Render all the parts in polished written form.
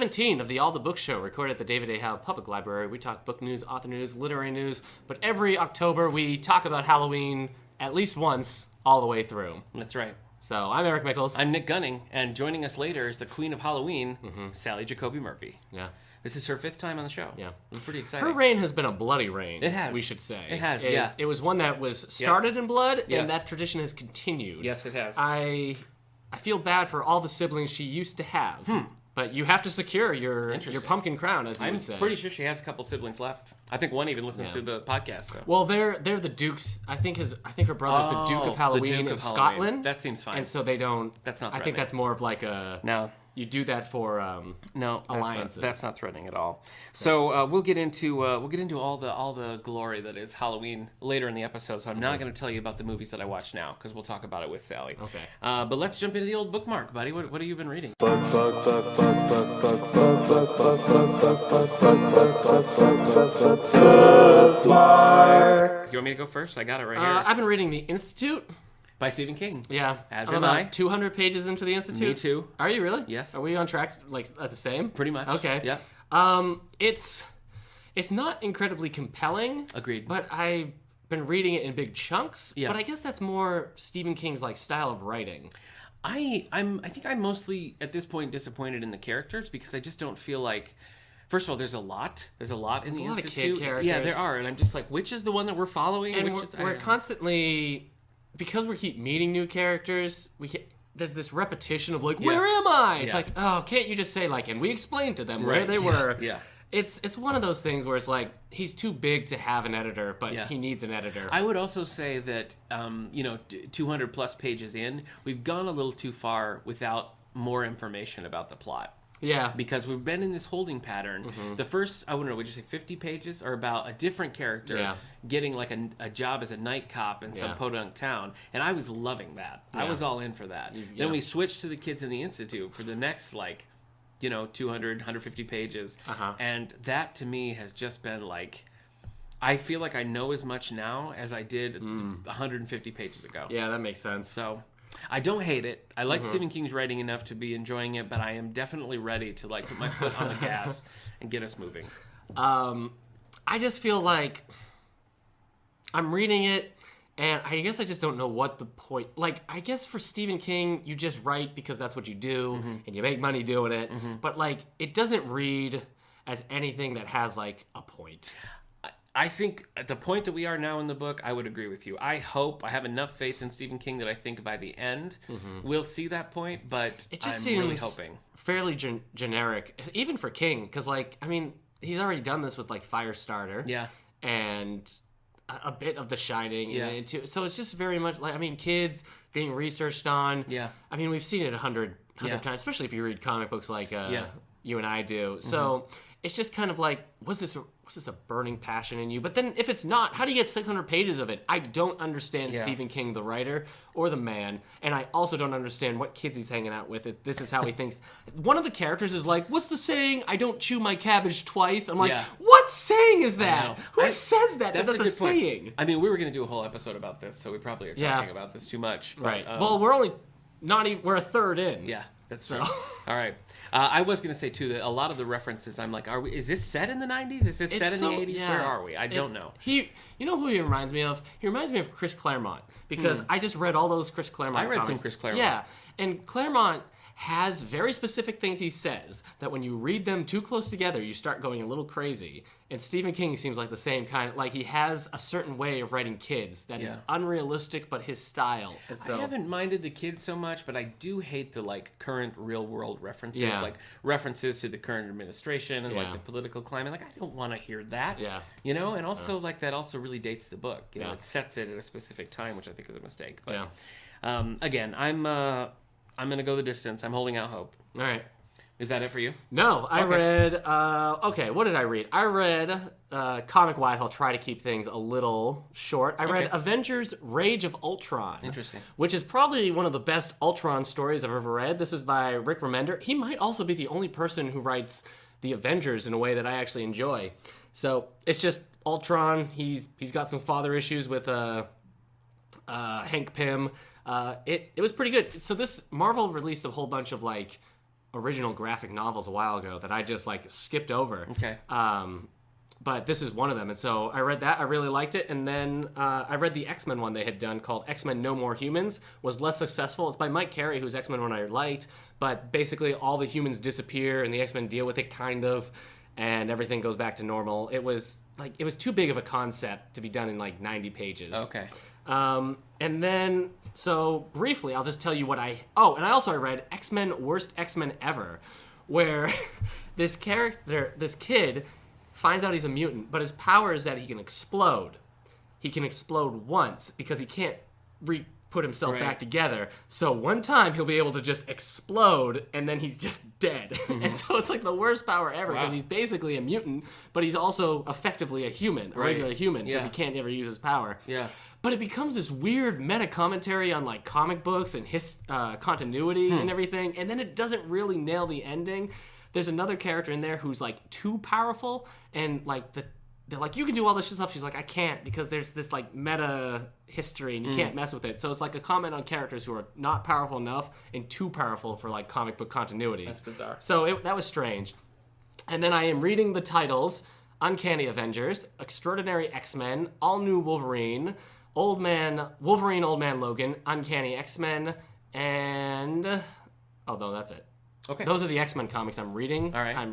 17 of the All the Books Show, recorded at the David A. Howe Public Library. We talk book news, author news, literary news, but every October we talk about Halloween at least once all the way through. That's right. So I'm Eric Mickles. I'm Nick Gunning, and joining us later is the Queen of Halloween, Sally Jacoby Murphy. Yeah. This is her 5th time on the show. Yeah. It's pretty exciting. Her reign has been a bloody reign. It has. We should say. It has, yeah. It was one that was started in blood, Yeah. and that tradition has continued. Yes, it has. I feel bad for all the siblings she used to have. But you have to secure your pumpkin crown, as you would say. I'm pretty sure she has a couple siblings left. I think one even listens to the podcast. So. Well, they're the Dukes. I think her brother's the Duke of Halloween in Scotland. That seems fine. And so they don't. That's not. I think that's more of like a. No. You do that for alliances. That's not threatening at all. So we'll get into all the glory that is Halloween later in the episode. So I'm not going to tell you about the movies that I watch now because we'll talk about it with Sally. Okay. But let's jump into the old bookmark, buddy. What have you been reading? You want me to go first? I got it right here. I've been reading The Institute. By Stephen King. Yeah. As I'm am about I. 200 pages into The Institute. Me too. Are you really? Yes. Are we on track, like, at the same? Pretty much. Okay. Yeah. It's not incredibly compelling. Agreed. But I've been reading it in big chunks. Yeah. But I guess that's more Stephen King's, like, style of writing. I think I'm mostly, at this point, disappointed in the characters because I just don't feel like... First of all, there's a lot. There's a lot in the Institute. There's a lot of kid characters. Yeah, there are. And I'm just like, which is the one that we're following? And which we're constantly... Because we keep meeting new characters, there's this repetition of like, where am I? It's like, oh, can't you just say like, and we explained to them where they were. Yeah. It's one of those things where it's like, he's too big to have an editor, but he needs an editor. I would also say that, 200 plus pages in, we've gone a little too far without more information about the plot. Yeah. Because we've been in this holding pattern. The first, I don't know, would you say 50 pages are about a different character getting like a job as a night cop in some podunk town. And I was loving that. I was all in for that. Then we switched to the kids in the Institute for the next 200, 150 pages. And that to me has just been like, I feel like I know as much now as I did 150 pages ago. Yeah, that makes sense. So... I don't hate it. I like Stephen King's writing enough to be enjoying it, but I am definitely ready to put my foot on the gas and get us moving. I just feel like I'm reading it, and I guess I just don't know what the point... Like, I guess for Stephen King, you just write because that's what you do, and you make money doing it. But, it doesn't read as anything that has, a point. I think at the point that we are now in the book, I would agree with you. I have enough faith in Stephen King that I think by the end, we'll see that point, but it just I'm seems really hoping. Fairly generic, even for King, because, he's already done this with, Firestarter. Yeah. And a bit of The Shining. Yeah. So it's just very much, kids being researched on. Yeah. We've seen it 100 times, especially if you read comic books like you and I do. So it's just kind of was this a burning passion in you? But then if it's not, how do you get 600 pages of it? I don't understand Stephen King, the writer, or the man. And I also don't understand what kids he's hanging out with. This is how he thinks. One of the characters is like, what's the saying? I don't chew my cabbage twice. I'm like, what saying is that? Who says that? That's a good saying. Point. We were going to do a whole episode about this, so we probably are talking about this too much. But, right. Well, we're only we're a third in. Yeah. That's true. All right. I was going to say, too, that a lot of the references, I'm like, is this set in the 90s? Is this set in the 80s? Yeah. Where are we? I don't know. You know who he reminds me of? He reminds me of Chris Claremont, because I just read all those Chris Claremont comics. I read some Chris Claremont. Yeah, and Claremont has very specific things he says that when you read them too close together, you start going a little crazy. And Stephen King seems like the same kind. He has a certain way of writing kids that is unrealistic, but his style. And so, I haven't minded the kids so much, but I do hate the current real world references, references to the current administration and the political climate. I don't want to hear that. Yeah. And also that also really dates the book. It sets it at a specific time, which I think is a mistake. But again, I'm going to go the distance. I'm holding out hope. All right. Is that it for you? No, I read... what did I read? I read, comic-wise, I'll try to keep things a little short. I read Avengers Rage of Ultron. Interesting. Which is probably one of the best Ultron stories I've ever read. This was by Rick Remender. He might also be the only person who writes the Avengers in a way that I actually enjoy. So, it's just Ultron. He's got some father issues with Hank Pym. It was pretty good. So this Marvel released a whole bunch of original graphic novels a while ago that I just like skipped over. Okay. But this is one of them. And so I read that. I really liked it. And then I read the X-Men one they had done called X-Men No More Humans. Was less successful. It's by Mike Carey, whose X-Men one I liked. But basically all the humans disappear and the X-Men deal with it kind of. And everything goes back to normal. It was too big of a concept to be done in like 90 pages. Okay. And then, so briefly, I'll just tell you what I read X-Men Worst X-Men Ever, where this kid finds out he's a mutant, but his power is that he can explode. He can explode once because he can't put himself back together. So one time he'll be able to just explode and then he's just dead. And so it's like the worst power ever because he's basically a mutant, but he's also effectively a human, a regular human, because he can't ever use his power. Yeah. But it becomes this weird meta commentary on like comic books and his continuity and everything, and then it doesn't really nail the ending. There's another character in there who's like too powerful, and like they're like, you can do all this stuff. She's like, I can't, because there's this like meta history and you can't mess with it. So it's like a comment on characters who are not powerful enough and too powerful for like comic book continuity. That's bizarre. So that was strange. And then I am reading the titles: Uncanny Avengers, Extraordinary X-Men, All New Wolverine, Old Man Logan, Uncanny X-Men, and no, that's it. Okay. Those are the X-Men comics I'm reading. All right.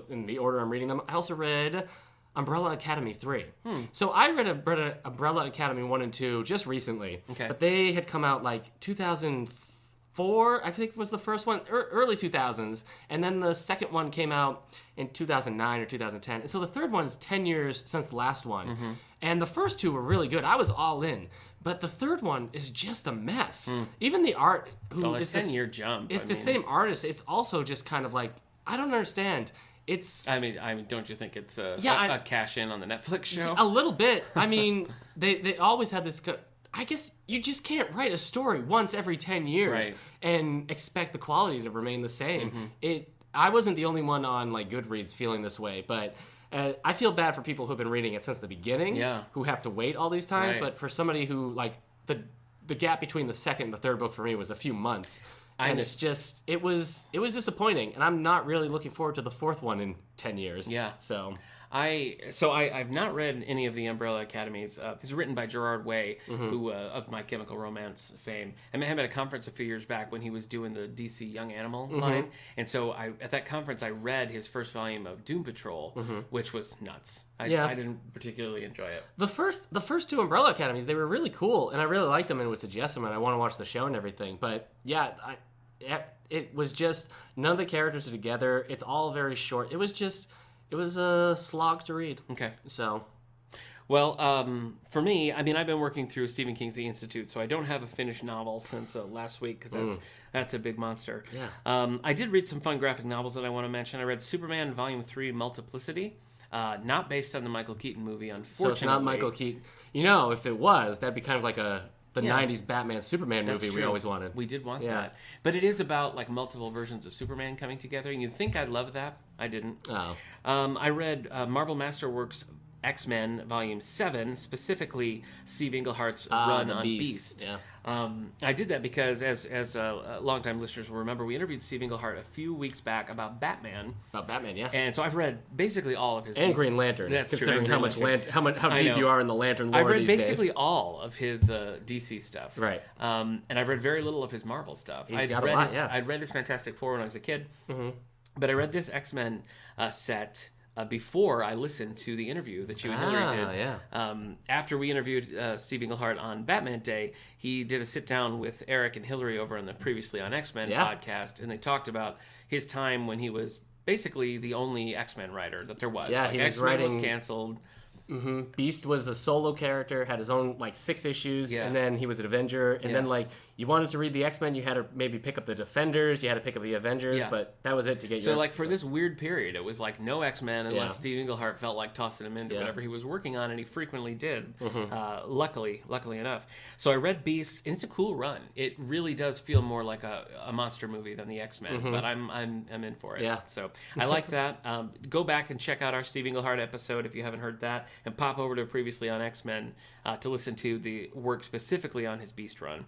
In the order I'm reading them. I also read Umbrella Academy 3. So I read Umbrella Academy 1 and 2 just recently. Okay. But they had come out like 2004, I think was the first one, early 2000s. And then the second one came out in 2009 or 2010. And so the third one is 10 years since the last one. And the first two were really good. I was all in. But the third one is just a mess. Even the art, is 10-year jump. It's the same artist. It's also just kind of like, I don't understand. I mean, don't you think it's a cash in on the Netflix show? A little bit. I mean, they always had this. I guess you just can't write a story once every 10 years and expect the quality to remain the same. I wasn't the only one on like Goodreads feeling this way, but I feel bad for people who've been reading it since the beginning, who have to wait all these times. But for somebody who like the gap between the second and the third book for me was a few months. And it's just, it was disappointing, and I'm not really looking forward to the fourth one in 10 years. Yeah. So I've not read any of the Umbrella Academies. It's written by Gerard Way, who of My Chemical Romance fame. I met him at a conference a few years back when he was doing the DC Young Animal line, and so at that conference I read his first volume of Doom Patrol, which was nuts. I didn't particularly enjoy it. The first two Umbrella Academies, they were really cool, and I really liked them and would suggest them, and I want to watch the show and everything. But yeah, it was just none of the characters are together. It's all very short. It was a slog to read. Okay. So. Well, for me, I mean, I've been working through Stephen King's The Institute, so I don't have a finished novel since last week, because that's a big monster. Yeah. I did read some fun graphic novels that I want to mention. I read Superman Volume 3, Multiplicity, not based on the Michael Keaton movie, unfortunately. So it's not Michael Keaton. You know, if it was, that'd be kind of like the 90s Batman Superman movie we always wanted. We did want that. But it is about like multiple versions of Superman coming together, and you'd think I'd love that. I didn't. Oh. I read Marvel Masterworks X-Men Volume 7, specifically Steve Englehart's run on Beast. Yeah. I did that because, as longtime listeners will remember, we interviewed Steve Englehart a few weeks back about Batman. About Batman, yeah. And so I've read basically all of his... And Green Lantern. That's considering true. How deep you are in the Lantern lore I've read these basically days. all of his DC stuff. Right. And I've read very little of his Marvel stuff. I'd read his Fantastic Four when I was a kid. But I read this X-Men set... before I listened to the interview that you and Hillary did. Yeah. After we interviewed Steve Englehart on Batman Day, he did a sit-down with Eric and Hillary over on the Previously on X-Men podcast, and they talked about his time when he was basically the only X-Men writer that there was. Yeah, like, he was X-Men was canceled. Beast was a solo character, had his own like 6 issues, and then he was an Avenger. And then like you wanted to read the X-Men, you had to maybe pick up the Defenders, you had to pick up the Avengers, but that was it to get you. So like for this weird period, it was like no X-Men unless Steve Englehart felt like tossing him into whatever he was working on, and he frequently did. Luckily enough. So I read Beast, and it's a cool run. It really does feel more like a monster movie than the X-Men, but I'm in for it. Yeah. So I like that. Go back and check out our Steve Englehart episode if you haven't heard that. And pop over to Previously on X-Men to listen to the work specifically on his Beast run.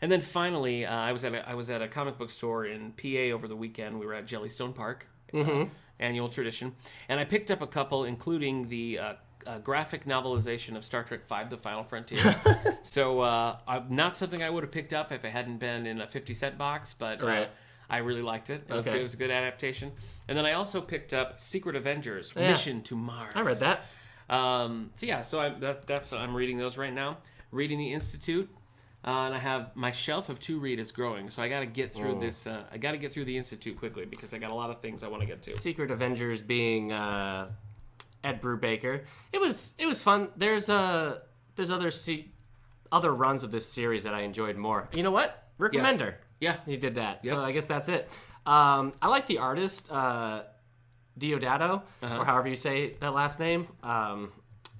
And then finally, I was at a comic book store in PA over the weekend. We were at Jellystone Park, annual tradition, and I picked up a couple, including the graphic novelization of Star Trek V: The Final Frontier. So not something I would have picked up if it hadn't been in a 50-cent box, but I really liked it. It was good. It was a good adaptation. And then I also picked up Secret Avengers: Mission to Mars. I read that. I'm reading those right now. Reading the Institute, and I have my shelf of to read is growing. So I got to get through this. I got to get through the Institute quickly because I got a lot of things I want to get to. Secret Avengers being Ed Brubaker. It was fun. There's other runs of this series that I enjoyed more. You know what? Rick Remender. Yeah, he did that. Yep. So I guess that's it. I like the artist Diodato, or however you say that last name.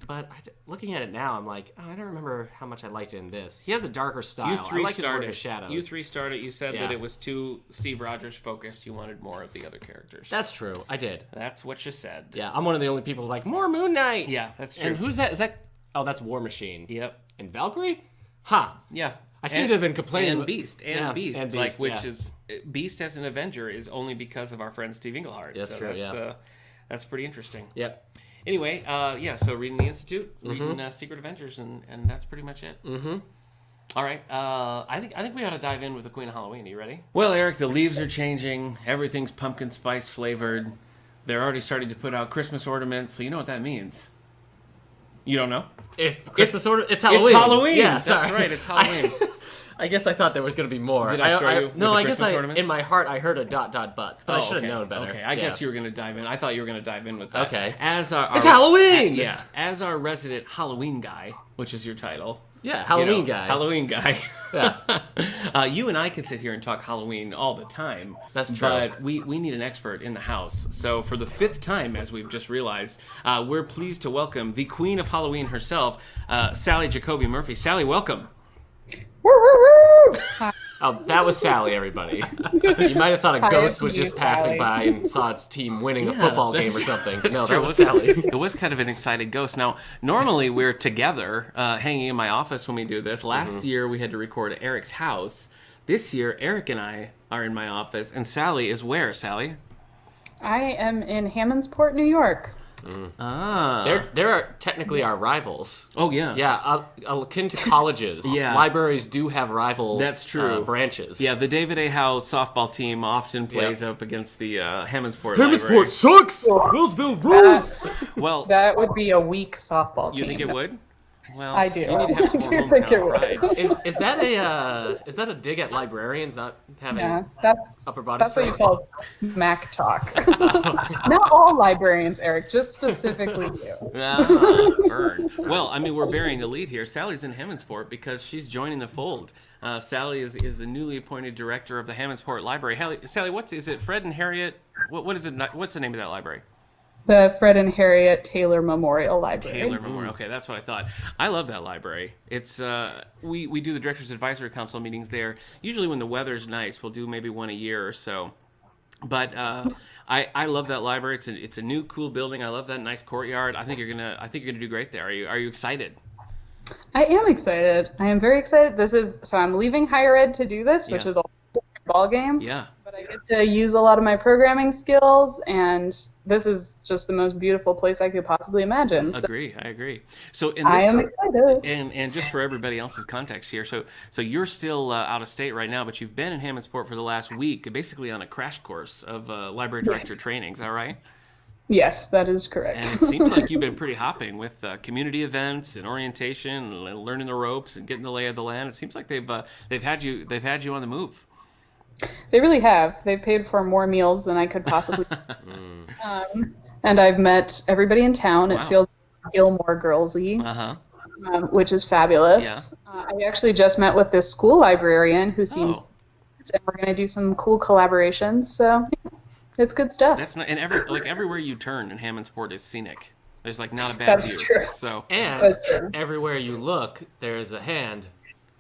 But looking at it now, I'm like, I don't remember how much I liked it in this. He has a darker style. I like his work as Shadows. You three started. You said that it was too Steve Rogers focused. You wanted more of the other characters. That's true. I did. That's what you said. Yeah, I'm one of the only people like, more Moon Knight. Yeah, that's true. And who's that? Is that? Oh, that's War Machine. Yep. And Valkyrie? Huh. Yeah. I seem to have been complaining. And Beast. Is Beast as an Avenger is only because of our friend Steve Englehart. That's true. That's pretty interesting. Yep. Anyway, so reading the Institute, reading Secret Avengers, and that's pretty much it. Mm-hmm. All right, I think we ought to dive in with the Queen of Halloween. Are you ready? Well, Eric, the leaves are changing. Everything's pumpkin spice flavored. They're already starting to put out Christmas ornaments, so you know what that means. You don't know? If Christmas ornament, it's Halloween. It's Halloween. Yeah, that's right. It's Halloween. I guess I thought there was going to be more. Did I throw you No, with I the guess Christmas ornaments? in my heart I heard a ... but I should have known better. Okay, I guess you were going to dive in. I thought you were going to dive in with that. Okay. It's Halloween! As our resident Halloween guy, which is your title. Yeah, Halloween guy. Halloween guy. Yeah. You and I can sit here and talk Halloween all the time. That's true. But we need an expert in the house. So for the 5th time, as we've just realized, we're pleased to welcome the Queen of Halloween herself, Sally Jacoby Murphy. Sally, welcome. Oh, that was Sally, everybody. You might have thought a ghost was just passing by and saw its team winning a football game or something. No, that was Sally. It was kind of an excited ghost. Now, normally we're together, hanging in my office when we do this. Last year we had to record at Eric's house. This year, Eric and I are in my office, and Sally is where, Sally? I am in Hammondsport, New York. There are technically our rivals. Oh, yeah. Yeah, akin to colleges. Yeah. Libraries do have rival That's true. Branches. Yeah, the David A. Howe softball team often plays up against the Hammondsport Library. Hammondsport sucks! Millsville rules! Well, that would be a weak softball team. You think it would? Well, I do. You need to have some more think it hometown would. Is that a dig at librarians not having upper body that's strength? what you call smack talk. Not all librarians, Eric, just specifically you. Burn. Well, I mean, we're bearing the lead here. Sally's in Hammondsport because she's joining the fold. Sally is the newly appointed director of the Hammondsport Library. Sally, is it Fred and Harriet? What is it? What's the name of that library? The Fred and Harriet Taylor Memorial Library. Taylor Memorial. Okay, that's what I thought. I love that library. It's we do the Directors Advisory Council meetings there. Usually when the weather's nice, we'll do maybe one a year or so. But I love that library. It's a new cool building. I love that nice courtyard. I think you're gonna do great there. Are you excited? I am excited. I am very excited. So I'm leaving higher ed to do this, which is a different ball game. Yeah. But I get to use a lot of my programming skills, and this is just the most beautiful place I could possibly imagine. I agree. So I am excited. And just for everybody else's context here, so you're still out of state right now, but you've been in Hammondsport for the last week, basically on a crash course of library director training. Is that right? Yes, that is correct. And it seems like you've been pretty hopping with community events and orientation, and learning the ropes and getting the lay of the land. It seems like they've had you on the move. They really have. They've paid for more meals than I could possibly. And I've met everybody in town. Wow. It feels Gilmore Girls-y, which is fabulous. Yeah. I actually just met with this school librarian who seems, and we're going to do some cool collaborations. So it's good stuff. That's not, and everywhere you turn in Hammondsport is scenic. There's not a bad That's view. True. So everywhere you look, there's a hand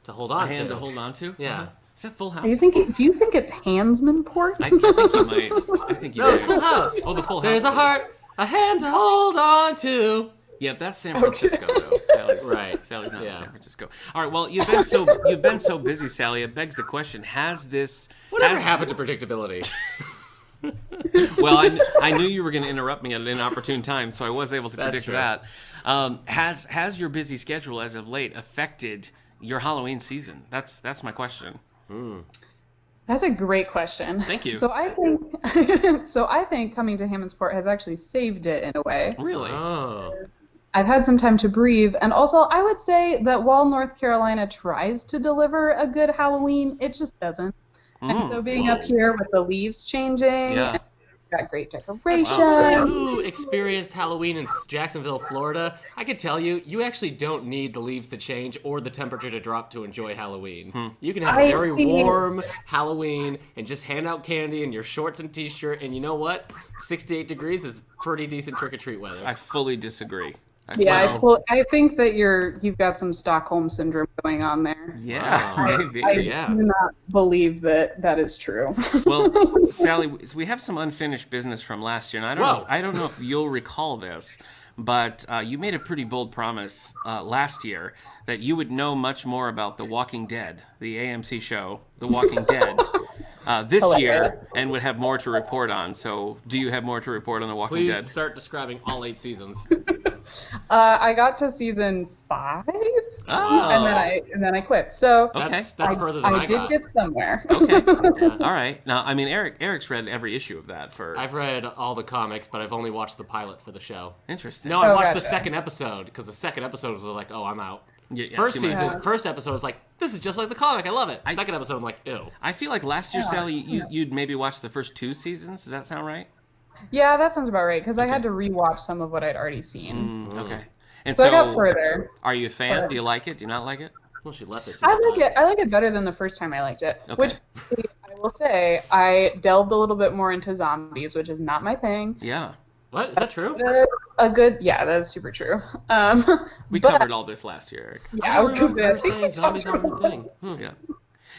to hold on to. A hand to hold on to. Yeah. Is that Full House? Do you think it's Hammondsport? I think you might. I think you might. It's Full House. Oh, the Full House. There's a heart, a hand to hold on to. Yeah, that's San Francisco though. Sally's, right. Sally's not in San Francisco. All right. Well, you've been so busy, Sally. It begs the question: Whatever happened to predictability? Well, I knew you were going to interrupt me at an inopportune time, so I was able to predict that. Has your busy schedule as of late affected your Halloween season? That's my question. That's a great question. Thank you. So I think coming to Hammondsport has actually saved it in a way. Really? Oh. I've had some time to breathe, and also I would say that while North Carolina tries to deliver a good Halloween, it just doesn't. And so being up here with the leaves changing, and got great decorations. Who experienced Halloween in Jacksonville, Florida? I could tell you, you actually don't need the leaves to change or the temperature to drop to enjoy Halloween. You can have a very warm Halloween and just hand out candy in your shorts and t-shirt, and you know what? 68 degrees is pretty decent trick-or-treat weather. I fully disagree. I think that you've got some Stockholm syndrome going on there. Yeah, maybe. I do not believe that is true. Well, Sally, we have some unfinished business from last year, and I don't know if you'll recall this, but you made a pretty bold promise last year that you would know much more about The Walking Dead, the AMC show, The Walking Dead, this year, and would have more to report on. So, do you have more to report on The Walking Dead? Please start describing all 8 seasons. I got to season 5, and then I quit. So that's further than I got. I did get somewhere. Okay. All right. Now, I mean, Eric's read every issue of that. I've read all the comics, but I've only watched the pilot for the show. Interesting. No, I watched the second episode because the second episode was like, oh, I'm out. First episode was like, this is just like the comic. I love it. Second episode, I'm like, ew. I feel like last year, Sally, you'd maybe watch the first 2 seasons. Does that sound right? Yeah, that sounds about right, because I had to rewatch some of what I'd already seen. Okay. And so I got further. Are you a fan? Do you like it? Do you not like it? Well, she left it. I like it. I like it better than the first time I liked it. Okay. Which, I will say, I delved a little bit more into zombies, which is not my thing. Yeah. What? Is that true? Yeah, that's super true. We covered all this last year, Eric. Yeah, I think saying zombies aren't a thing. Yeah.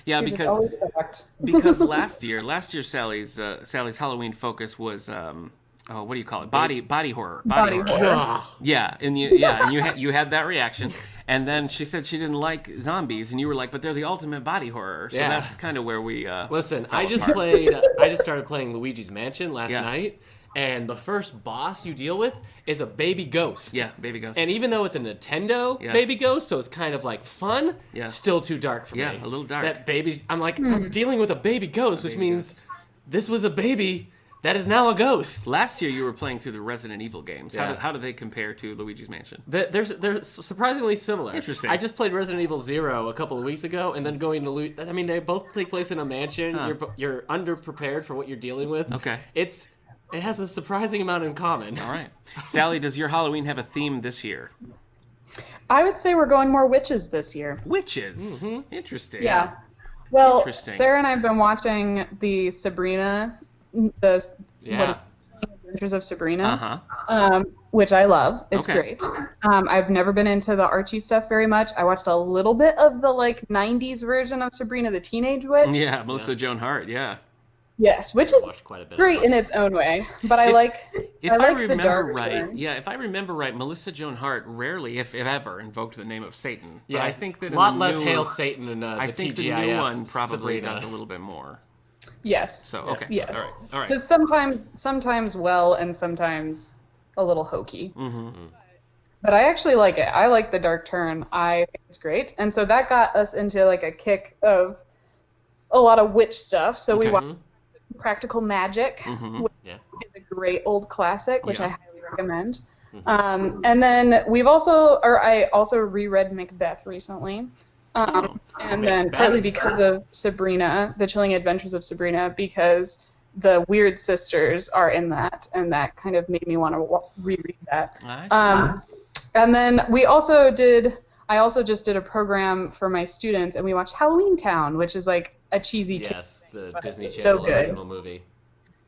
Yeah, because last year Sally's Halloween focus was what do you call it? Body horror. Body horror. Yeah, and you had that reaction, and then she said she didn't like zombies, and you were like, but they're the ultimate body horror. So that's kind of where we listen. I just started playing Luigi's Mansion last night. And the first boss you deal with is a baby ghost. Yeah, baby ghost. And even though it's a Nintendo baby ghost, so it's kind of like fun, still too dark for me. Yeah, a little dark. That baby's, I'm like, I'm dealing with a baby ghost, which means this was a baby that is now a ghost. Last year you were playing through the Resident Evil games. How do they compare to Luigi's Mansion? They're surprisingly similar. Interesting. I just played Resident Evil 0 a couple of weeks ago, and then going to they both take place in a mansion. Huh. You're underprepared for what you're dealing with. Okay. It has a surprising amount in common. All right. Sally, does your Halloween have a theme this year? I would say we're going more witches this year. Witches? Mm-hmm. Interesting. Yeah. Well, Sarah and I have been watching the Sabrina, Adventures of Sabrina, which I love. It's great. I've never been into the Archie stuff very much. I watched a little bit of the 90s version of Sabrina the Teenage Witch. Yeah, Melissa Joan Hart, Yes, which is great in its own way, but I like the dark turn. Yeah, if I remember right, Melissa Joan Hart rarely, if ever, invoked the name of Satan. But I think that a lot less Hail Satan in the TGIF. I think the new one probably does a little bit more. Yes. So okay. Yes. All right. Because sometimes well, and sometimes a little hokey. Mm-hmm. But I actually like it. I like the dark turn. I think it's great, and so that got us into a kick of a lot of witch stuff. So we watched Practical Magic, which is a great old classic, which I highly recommend. And then I also reread Macbeth recently. And then partly because of Sabrina, The Chilling Adventures of Sabrina, because the Weird Sisters are in that, and that kind of made me want to reread that. And then I also just did a program for my students, and we watched Halloween Town, which is a cheesy the Disney Channel original movie.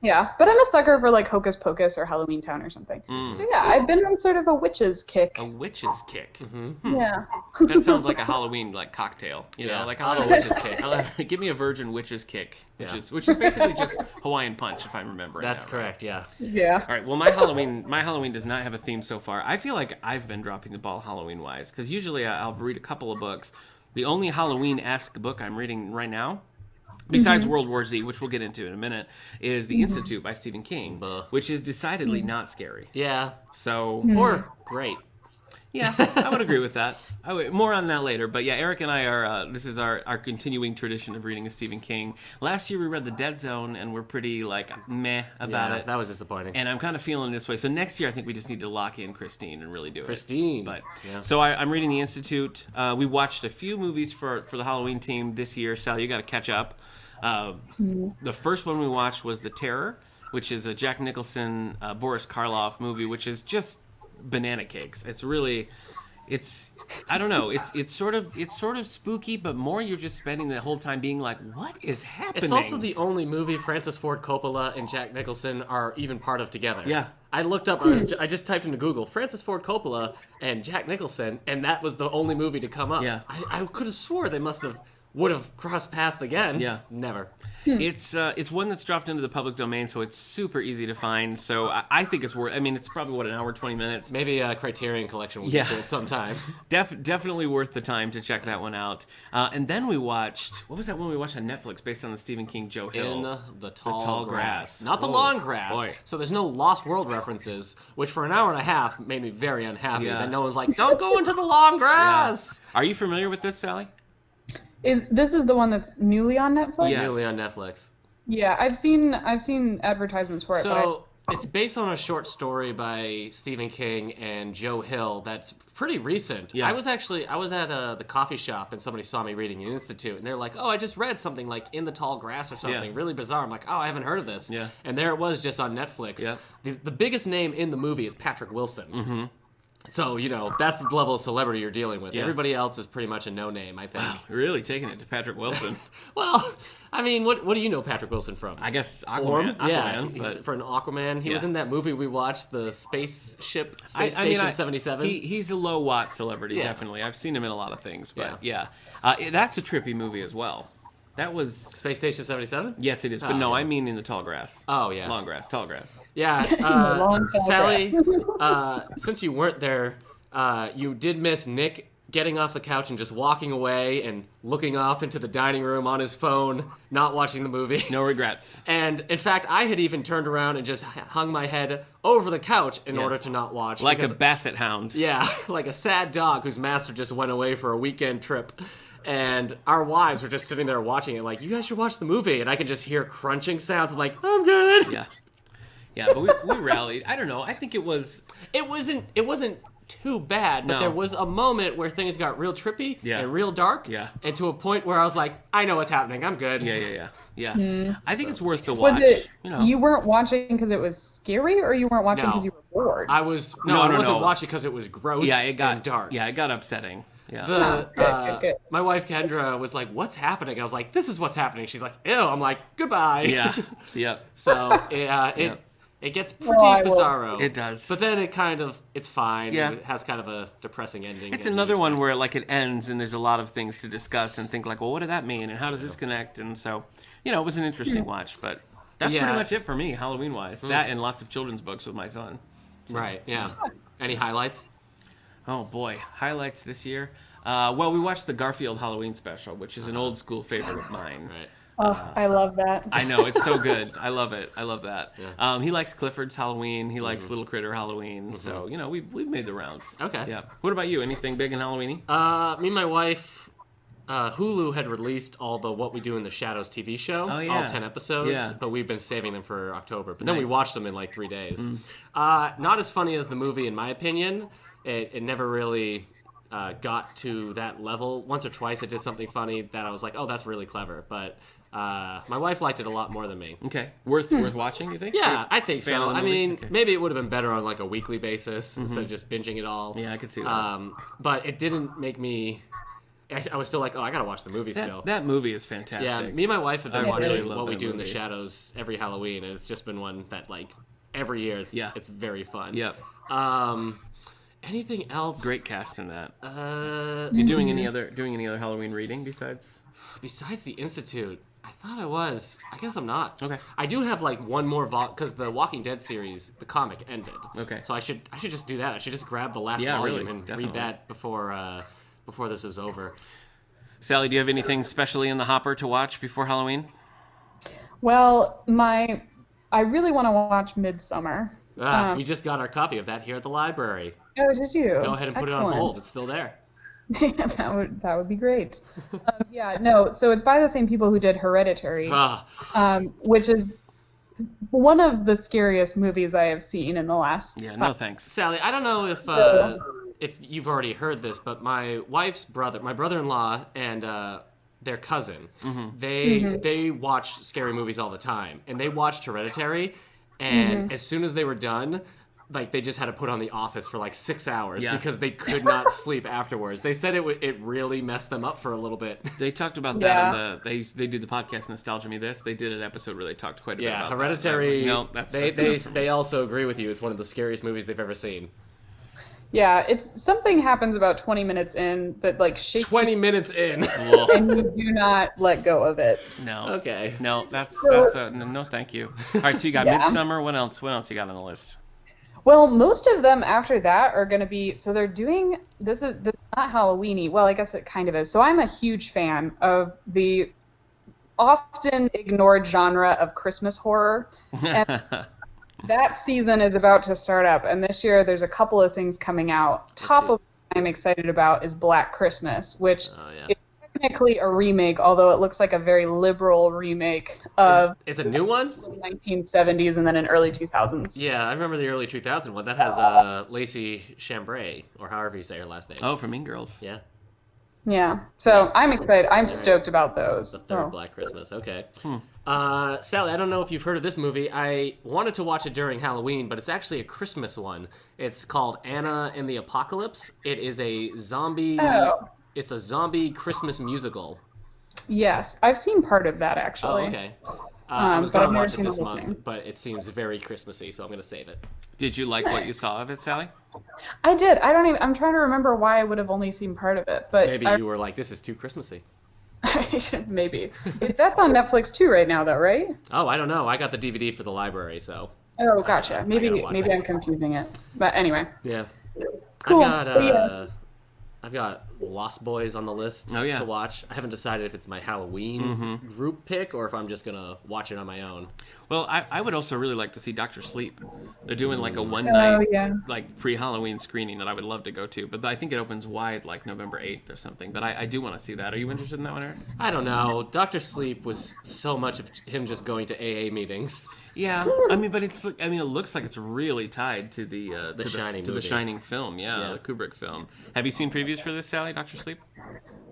Yeah, but I'm a sucker for like Hocus Pocus or Halloween Town or something. So yeah, I've been on sort of a witch's kick. A witch's kick. Yeah. That sounds like a Halloween like cocktail. You know, like a witch's kick. Give me a virgin witch's kick, which is basically just Hawaiian punch, if I'm remembering. That's that correct. Right? Yeah. All right. Well, my Halloween does not have a theme so far. I feel like I've been dropping the ball Halloween wise because usually I'll read a couple of books. The only Halloween-esque book I'm reading right now, besides World War Z, which we'll get into in a minute, is The Institute by Stephen King, which is decidedly not scary. Yeah. So or great. Yeah, I would agree with that. More on that later. But yeah, Eric and I are, this is our continuing tradition of reading a Stephen King. Last year we read The Dead Zone, and we're pretty, meh about it. That was disappointing. And I'm kind of feeling this way. So next year I think we just need to lock in Christine and really do it. Christine. But so I'm reading The Institute. We watched a few movies for the Halloween team this year. Sally, you got to catch up. The first one we watched was The Terror, which is a Jack Nicholson, Boris Karloff movie, which is just banana cakes. It's really, I don't know. It's sort of spooky, but more you're just spending the whole time being like, what is happening? It's also the only movie Francis Ford Coppola and Jack Nicholson are even part of together. Yeah. I looked up, I just typed into Google, Francis Ford Coppola and Jack Nicholson, and that was the only movie to come up. Yeah. I could have swore they would have crossed paths again. Yeah. Never. It's one that's dropped into the public domain, so it's super easy to find. So I think it's worth. I mean, it's probably an hour, 20 minutes. Maybe a Criterion Collection will get to it sometime. Definitely worth the time to check that one out. And then we watched, what was that one we watched on Netflix based on the Stephen King Joe Hill? In the tall grass. Not the long grass. Boy. So there's no Lost World references, which for an hour and a half made me very unhappy. That no one's like, don't go into the long grass. Yeah. Are you familiar with this, Sally? This is the one that's newly on Netflix? Yes. Newly on Netflix. Yeah, I've seen advertisements for it. So it's based on a short story by Stephen King and Joe Hill that's pretty recent. Yeah. I was at the coffee shop and somebody saw me reading The Institute and they're like, oh, I just read something like In the Tall Grass or something really bizarre. I'm like, oh, I haven't heard of this. Yeah. And there it was just on Netflix. Yeah. The biggest name in the movie is Patrick Wilson. Mm-hmm. So, that's the level of celebrity you're dealing with. Yeah. Everybody else is pretty much a no-name, I think. Wow, really taking it to Patrick Wilson. Well, I mean, what do you know Patrick Wilson from? I guess Aquaman. But for an Aquaman. He was in that movie we watched, the Space Station 77. He's a low-watt celebrity, definitely. I've seen him in a lot of things, but that's a trippy movie as well. That was... Space Station 77? Yes, it is. But no, I mean in the tall grass. Oh, yeah. Long grass, tall grass. Yeah. Long tall Sally, grass. since you weren't there, you did miss Nick getting off the couch and just walking away and looking off into the dining room on his phone, not watching the movie. No regrets. And, in fact, I had even turned around and just hung my head over the couch in order to not watch. Like a basset hound. Yeah, like a sad dog whose master just went away for a weekend trip. And our wives were just sitting there watching it like, you guys should watch the movie. And I could just hear crunching sounds. I'm like, I'm good. Yeah. Yeah, but we rallied. I don't know. I think it was... It wasn't too bad, but there was a moment where things got real trippy and real dark. Yeah. And to a point where I was like, I know what's happening. I'm good. Yeah. I think it's worth the watch. You weren't watching because it was scary, or you weren't watching because you were bored? I wasn't watching because it was gross and dark. Yeah, it got upsetting. Yeah. Good. My wife Kendra was like, "What's happening?" I was like, "This is what's happening." She's like, "Ew." I'm like, "Goodbye." Yeah. Yep. So it gets pretty bizarro. It does. But then it's fine. Yeah. It has kind of a depressing ending. It's another one where it ends and there's a lot of things to discuss and think like, well, what did that mean and how does this connect? And so, it was an interesting watch. But that's pretty much it for me, Halloween wise. That and lots of children's books with my son. So. Right. Yeah. Any highlights? Oh boy, highlights this year. Well, we watched the Garfield Halloween special, which is an old school favorite of mine. Right. Oh, I love that. I know, it's so good. I love it. I love that. Yeah. He likes Clifford's Halloween. He likes Little Critter Halloween. So we've made the rounds. Okay. Yeah. What about you? Anything big in Halloweeny? Me and my wife. Hulu had released all the What We Do in the Shadows TV show, all 10 episodes, but we've been saving them for October. But then we watched them in like 3 days. Not as funny as the movie, in my opinion. It never really got to that level. Once or twice it did something funny that I was like, oh, that's really clever. But my wife liked it a lot more than me. Okay. Worth watching, you think? Yeah, I think so. I mean, maybe it would have been better on like a weekly basis instead of just binging it all. Yeah, I could see that. But it didn't make me... I was still like, oh, I gotta watch the movie still. That movie is fantastic. Yeah, me and my wife have been I watching really love What We that Do in the movie. Shadows every Halloween, and it's just been one that like every year it's very fun. Yep. Anything else? Great cast in that. You doing any other Halloween reading besides the Institute? I thought I was. I guess I'm not. Okay. I do have like one more because the Walking Dead series, the comic ended. Okay. So I should just do that. I should just grab the last Yeah, volume really, and definitely. read that before this is over. Sally, do you have anything specially in the hopper to watch before Halloween? Well, I really want to watch Midsummer. We just got our copy of that here at the library. Oh, did you? Go ahead and put it on hold. It's still there. that would be great. So it's by the same people who did Hereditary, which is one of the scariest movies I have seen in the last. Yeah, no thanks. Sally, I don't know if you've already heard this, but my wife's brother, my brother-in-law, and their cousin, they watch scary movies all the time, and they watched Hereditary, and as soon as they were done, like they just had to put on The Office for like 6 hours because they could not sleep afterwards. They said it really messed them up for a little bit. They talked about that on they do the podcast Nostalgia Me This. They did an episode where they talked quite a bit about Hereditary. That. No, they also agree with you. It's one of the scariest movies they've ever seen. Yeah, it's something happens about 20 minutes in that like shakes 20 minutes in. and you do not let go of it. No. Okay. No, that's no, thank you. All right, so you got Midsummer. What else? What else you got on the list? Well, most of them after that are going to be, so they're doing, this is not Halloween-y. Well, I guess it kind of is. So I'm a huge fan of the often ignored genre of Christmas horror. And that season is about to start up. And this year there's a couple of things coming out. Top of what I'm excited about is Black Christmas, which is technically a remake, although it looks like a very liberal remake of... It's a new one? 1970s and then an early 2000s. Yeah, I remember the early 2000 one. That has Lacey Chambray, or however you say her last name. Oh, from Mean Girls. Yeah. Yeah, so I'm excited. I'm stoked about those. The third Black Christmas. Okay. Sally, I don't know if you've heard of this movie. I wanted to watch it during Halloween, but it's actually a Christmas one. It's called Anna and the Apocalypse. It is a zombie... It's a zombie Christmas musical. Yes, I've seen part of that actually. Oh, okay. I was but going I've to never watch it seen the this whole month, thing. but it seems very Christmassy, so I'm going to save it. Did you like what you saw of it, Sally? I did. I'm trying to remember why I would have only seen part of it, but Maybe you were like, this is too Christmassy. Maybe. That's on Netflix too right now, though, right? Oh, I don't know. I got the DVD for the library, so. Oh, gotcha. Maybe I'm confusing it. But anyway. Yeah. Cool. I've got Lost Boys on the list to watch. I haven't decided if it's my Halloween group pick or if I'm just going to watch it on my own. Well, I would also really like to see Dr. Sleep. They're doing like a one-night like pre-Halloween screening that I would love to go to. But I think it opens wide like November 8th or something. But I do want to see that. Are you interested in that one, Eric? I don't know. Dr. Sleep was so much of him just going to AA meetings. Yeah, but it looks like it's really tied to the Shining film. Yeah, the Kubrick film. Have you seen previews for this, Sally? Dr. Sleep?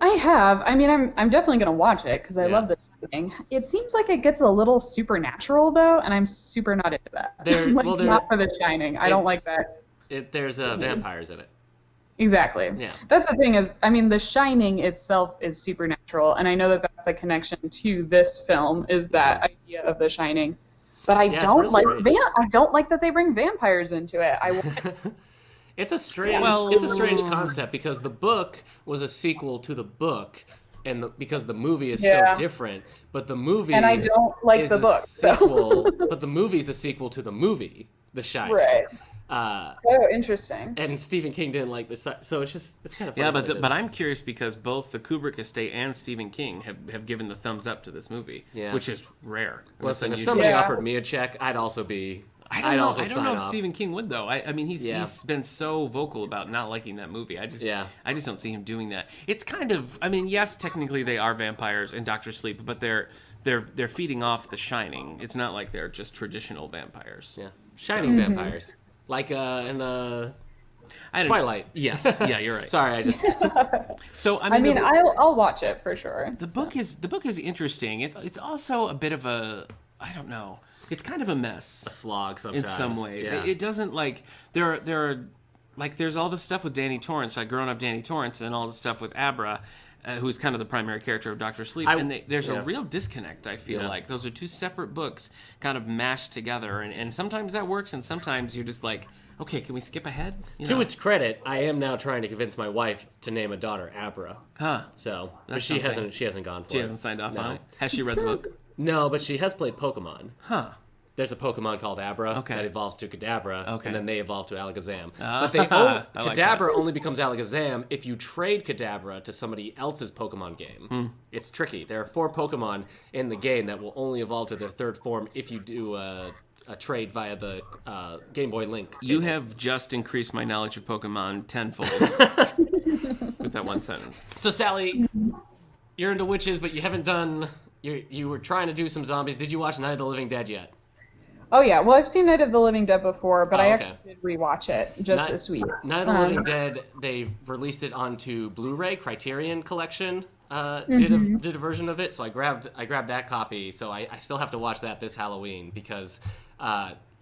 I have. I mean, I'm definitely gonna watch it because I love the Shining. It seems like it gets a little supernatural though, and I'm super not into that. Not for the Shining. I don't like that. There's vampires in it. Exactly. Yeah. That's the thing is, I mean, The Shining itself is supernatural, and I know that that's the connection to this film is that idea of The Shining. But I don't like that they bring vampires into it. It's a strange concept because the book was a sequel to the book, and because the movie is so different. But the movie and I don't like the book. But the movie is a sequel to the movie, The Shining. Right. Interesting. And Stephen King didn't like this, so it's kind of funny. Yeah, but I'm curious because both the Kubrick estate and Stephen King have given the thumbs up to this movie, which is rare. Listen, if somebody offered me a check, I'd also be. I don't know if Stephen King would though. I mean, he's been so vocal about not liking that movie. I just don't see him doing that. It's kind of. I mean, yes, technically they are vampires in Dr. Sleep, but they're feeding off The Shining. It's not like they're just traditional vampires. Yeah, Shining vampires. Like in Twilight. Yes. Yeah, you're right. Sorry, I just. So I'll watch it for sure. The book is interesting. It's also a bit of a I don't know. It's kind of a mess. A slog sometimes. In some ways. Yeah. It doesn't like there are like there's all the stuff with Danny Torrance, like grown up Danny Torrance, and all the stuff with Abra. who's kind of the primary character of Dr. Sleep. And there's a real disconnect, I feel like. Those are two separate books kind of mashed together. And sometimes that works, and sometimes you're just like, okay, can we skip ahead? To its credit, I am now trying to convince my wife to name a daughter Abra. Huh. So, but she hasn't gone for it. She hasn't signed off on it? Has she read the book? No, but she has played Pokemon. Huh. There's a Pokemon called Abra that evolves to Kadabra, and then they evolve to Alakazam. But Kadabra only becomes Alakazam if you trade Kadabra to somebody else's Pokemon game. It's tricky. There are 4 Pokemon in the game that will only evolve to their 3rd form if you do a trade via the Game Boy Link. You have just increased my knowledge of Pokemon tenfold with that one sentence. So, Sally, you're into witches, but you haven't done... You were trying to do some zombies. Did you watch Night of the Living Dead yet? Oh, yeah. Well, I've seen Night of the Living Dead before, but I actually did rewatch it this week. Night of the Living Dead, they've released it onto Blu-ray. Criterion Collection did a version of it, so I grabbed that copy. So I still have to watch that this Halloween because,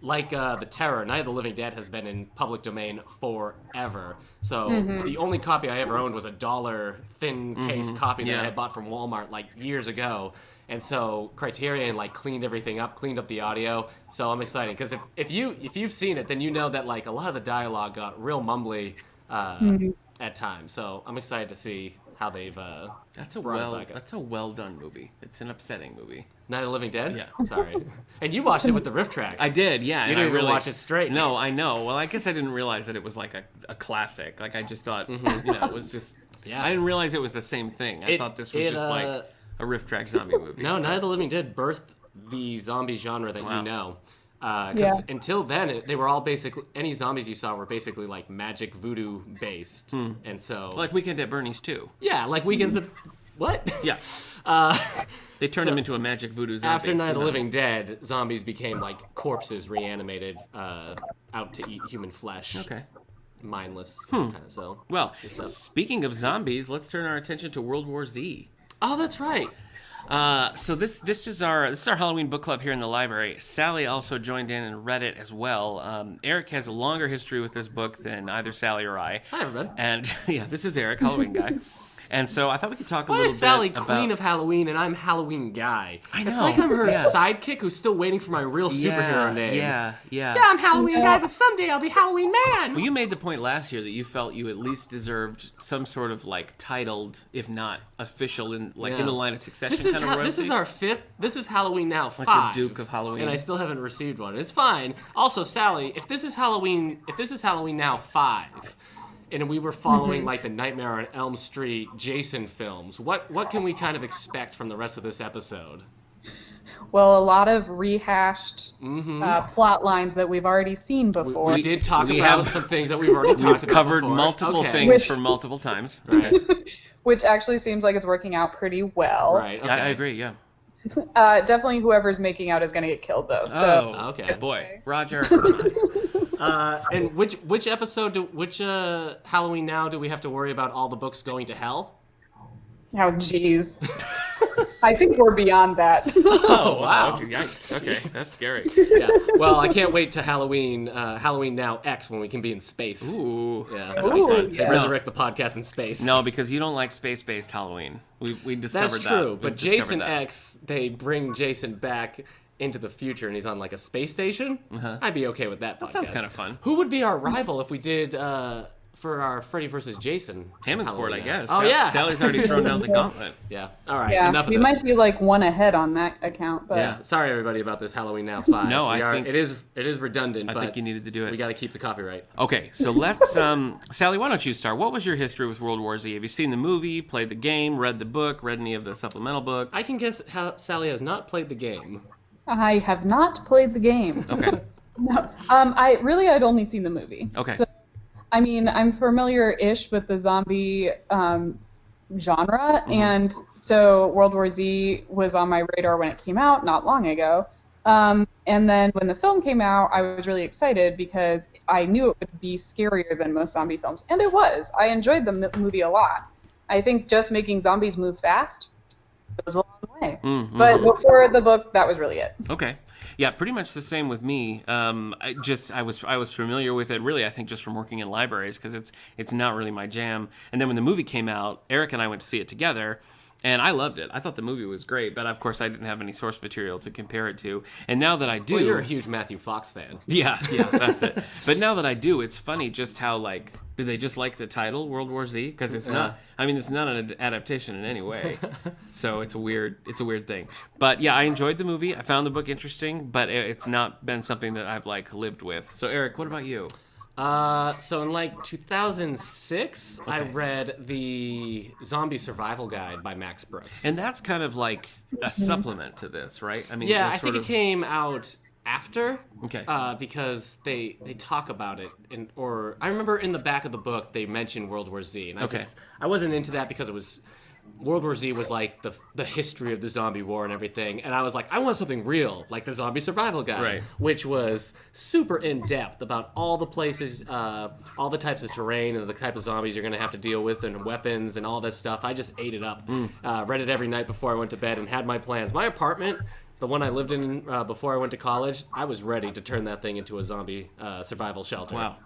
like The Terror, Night of the Living Dead has been in public domain forever. So the only copy I ever owned was a $1 thin case copy that I had bought from Walmart like years ago. And so Criterion like cleaned everything up, cleaned up the audio. So I'm excited because if you've seen it, then you know that like a lot of the dialogue got real mumbly at times. So I'm excited to see how they've that's a well done movie. It's an upsetting movie. Night of the Living Dead? Yeah. Sorry. And you watched it with the riff tracks. I did, yeah. You didn't really watch it straight. No, I know. Well, I guess I didn't realize that it was like a classic. Like I just thought, it was just. Yeah. I didn't realize it was the same thing. I thought this was just like a riff track zombie movie. No, Night of the Living Dead birthed the zombie genre that you know. Because until then, they were all basically, any zombies you saw were basically like magic voodoo based. And so. Like Weekend at Bernie's too. Yeah, like Weekends at. What? Yeah. They turned him into a magic voodoo zombie. After Night of the Living Dead, zombies became like corpses reanimated out to eat human flesh. Okay. Mindless. Kind of, so. Well, speaking of zombies, let's turn our attention to World War Z. Oh, that's right. So this is our Halloween book club here in the library. Sally also joined in and read it as well. Eric has a longer history with this book than either Sally or I. Hi, everybody. And yeah, this is Eric, Halloween guy. And so I thought we could talk a little bit about... Why is Sally queen of Halloween and I'm Halloween guy? I know. It's like I'm her sidekick who's still waiting for my real superhero name. Yeah. Yeah, I'm Halloween guy, but someday I'll be Halloween man. Well, you made the point last year that you felt you at least deserved some sort of like titled, if not official, in the line of succession this is kind of royalty. This is our 5th. This is Halloween now 5. Like the Duke of Halloween. And I still haven't received one. It's fine. Also, Sally, if this is Halloween now 5... and we were following like the Nightmare on Elm Street Jason films, what can we kind of expect from the rest of this episode? Well, a lot of rehashed plot lines that we've already seen before. We did talk about some things that we've already talked about. We've covered before. multiple things for multiple times. Right. Which actually seems like it's working out pretty well. Right. Okay. I agree, yeah. Definitely whoever's making out is going to get killed, though. So. Oh, okay. Boy. Roger. And which episode, which Halloween now do we have to worry about all the books going to hell? Oh, jeez. I think we're beyond that. Oh, wow. Okay, yikes. Okay, that's scary. Yeah. Well, I can't wait to Halloween Now X when we can be in space. Ooh. Yeah, that sounds fun. Yeah. Resurrect the podcast in space. No, because you don't like space-based Halloween. We discovered that. That's true, but Jason X, they bring Jason back into the future and he's on like a space station. I'd be okay with that podcast. That sounds kind of fun. Who would be our rival if we did for our Freddy versus Jason? Hammondsport, I guess. Oh, yeah. Sally's already thrown down the gauntlet. Yeah. All right. Yeah, enough of we this. might be like one ahead on that account. But Yeah. Sorry, everybody, about this Halloween Now 5. No, I think it is redundant. I think you needed to do it. We got to keep the copyright. Okay, so let's. Sally, why don't you start? What was your history with World War Z? Have you seen the movie, played the game, read the book, read any of the supplemental books? I can guess how Sally has not played the game. I have not played the game. Okay. No. I'd only seen the movie. Okay. So, I mean, I'm familiar-ish with the zombie genre, and so World War Z was on my radar when it came out not long ago. And then when the film came out, I was really excited because I knew it would be scarier than most zombie films, and it was. I enjoyed the movie a lot. I think just making zombies move fast goes a long way. But before the book, that was really it. Okay. Yeah, pretty much the same with me. I was familiar with it really, I think, just from working in libraries because it's not really my jam. And then when the movie came out, Eric and I went to see it together. And I loved it. I thought the movie was great, but of course I didn't have any source material to compare it to. And now that I do... Well, you're a huge Matthew Fox fan. Yeah, that's it. But now that I do, it's funny just how, like, did they just like the title, World War Z? Because it's not... I mean, it's not an adaptation in any way. So it's a weird thing. But yeah, I enjoyed the movie. I found the book interesting, but it's not been something that I've, like, lived with. So Eric, what about you? So in like 2006, I read the Zombie Survival Guide by Max Brooks. And that's kind of like a supplement to this, right? I mean, yeah, I think it came out after. Okay. Because they talk about it, or I remember in the back of the book they mentioned World War Z, and I wasn't into that because it was. World War Z was like the history of the zombie war and everything, and I was like, I want something real, like the Zombie Survival Guide, which was super in depth about all the places, all the types of terrain and the type of zombies you're gonna have to deal with and weapons and all this stuff. I just ate it up, read it every night before I went to bed, and had my plans. My apartment, the one I lived in before I went to college, I was ready to turn that thing into a zombie survival shelter. Wow.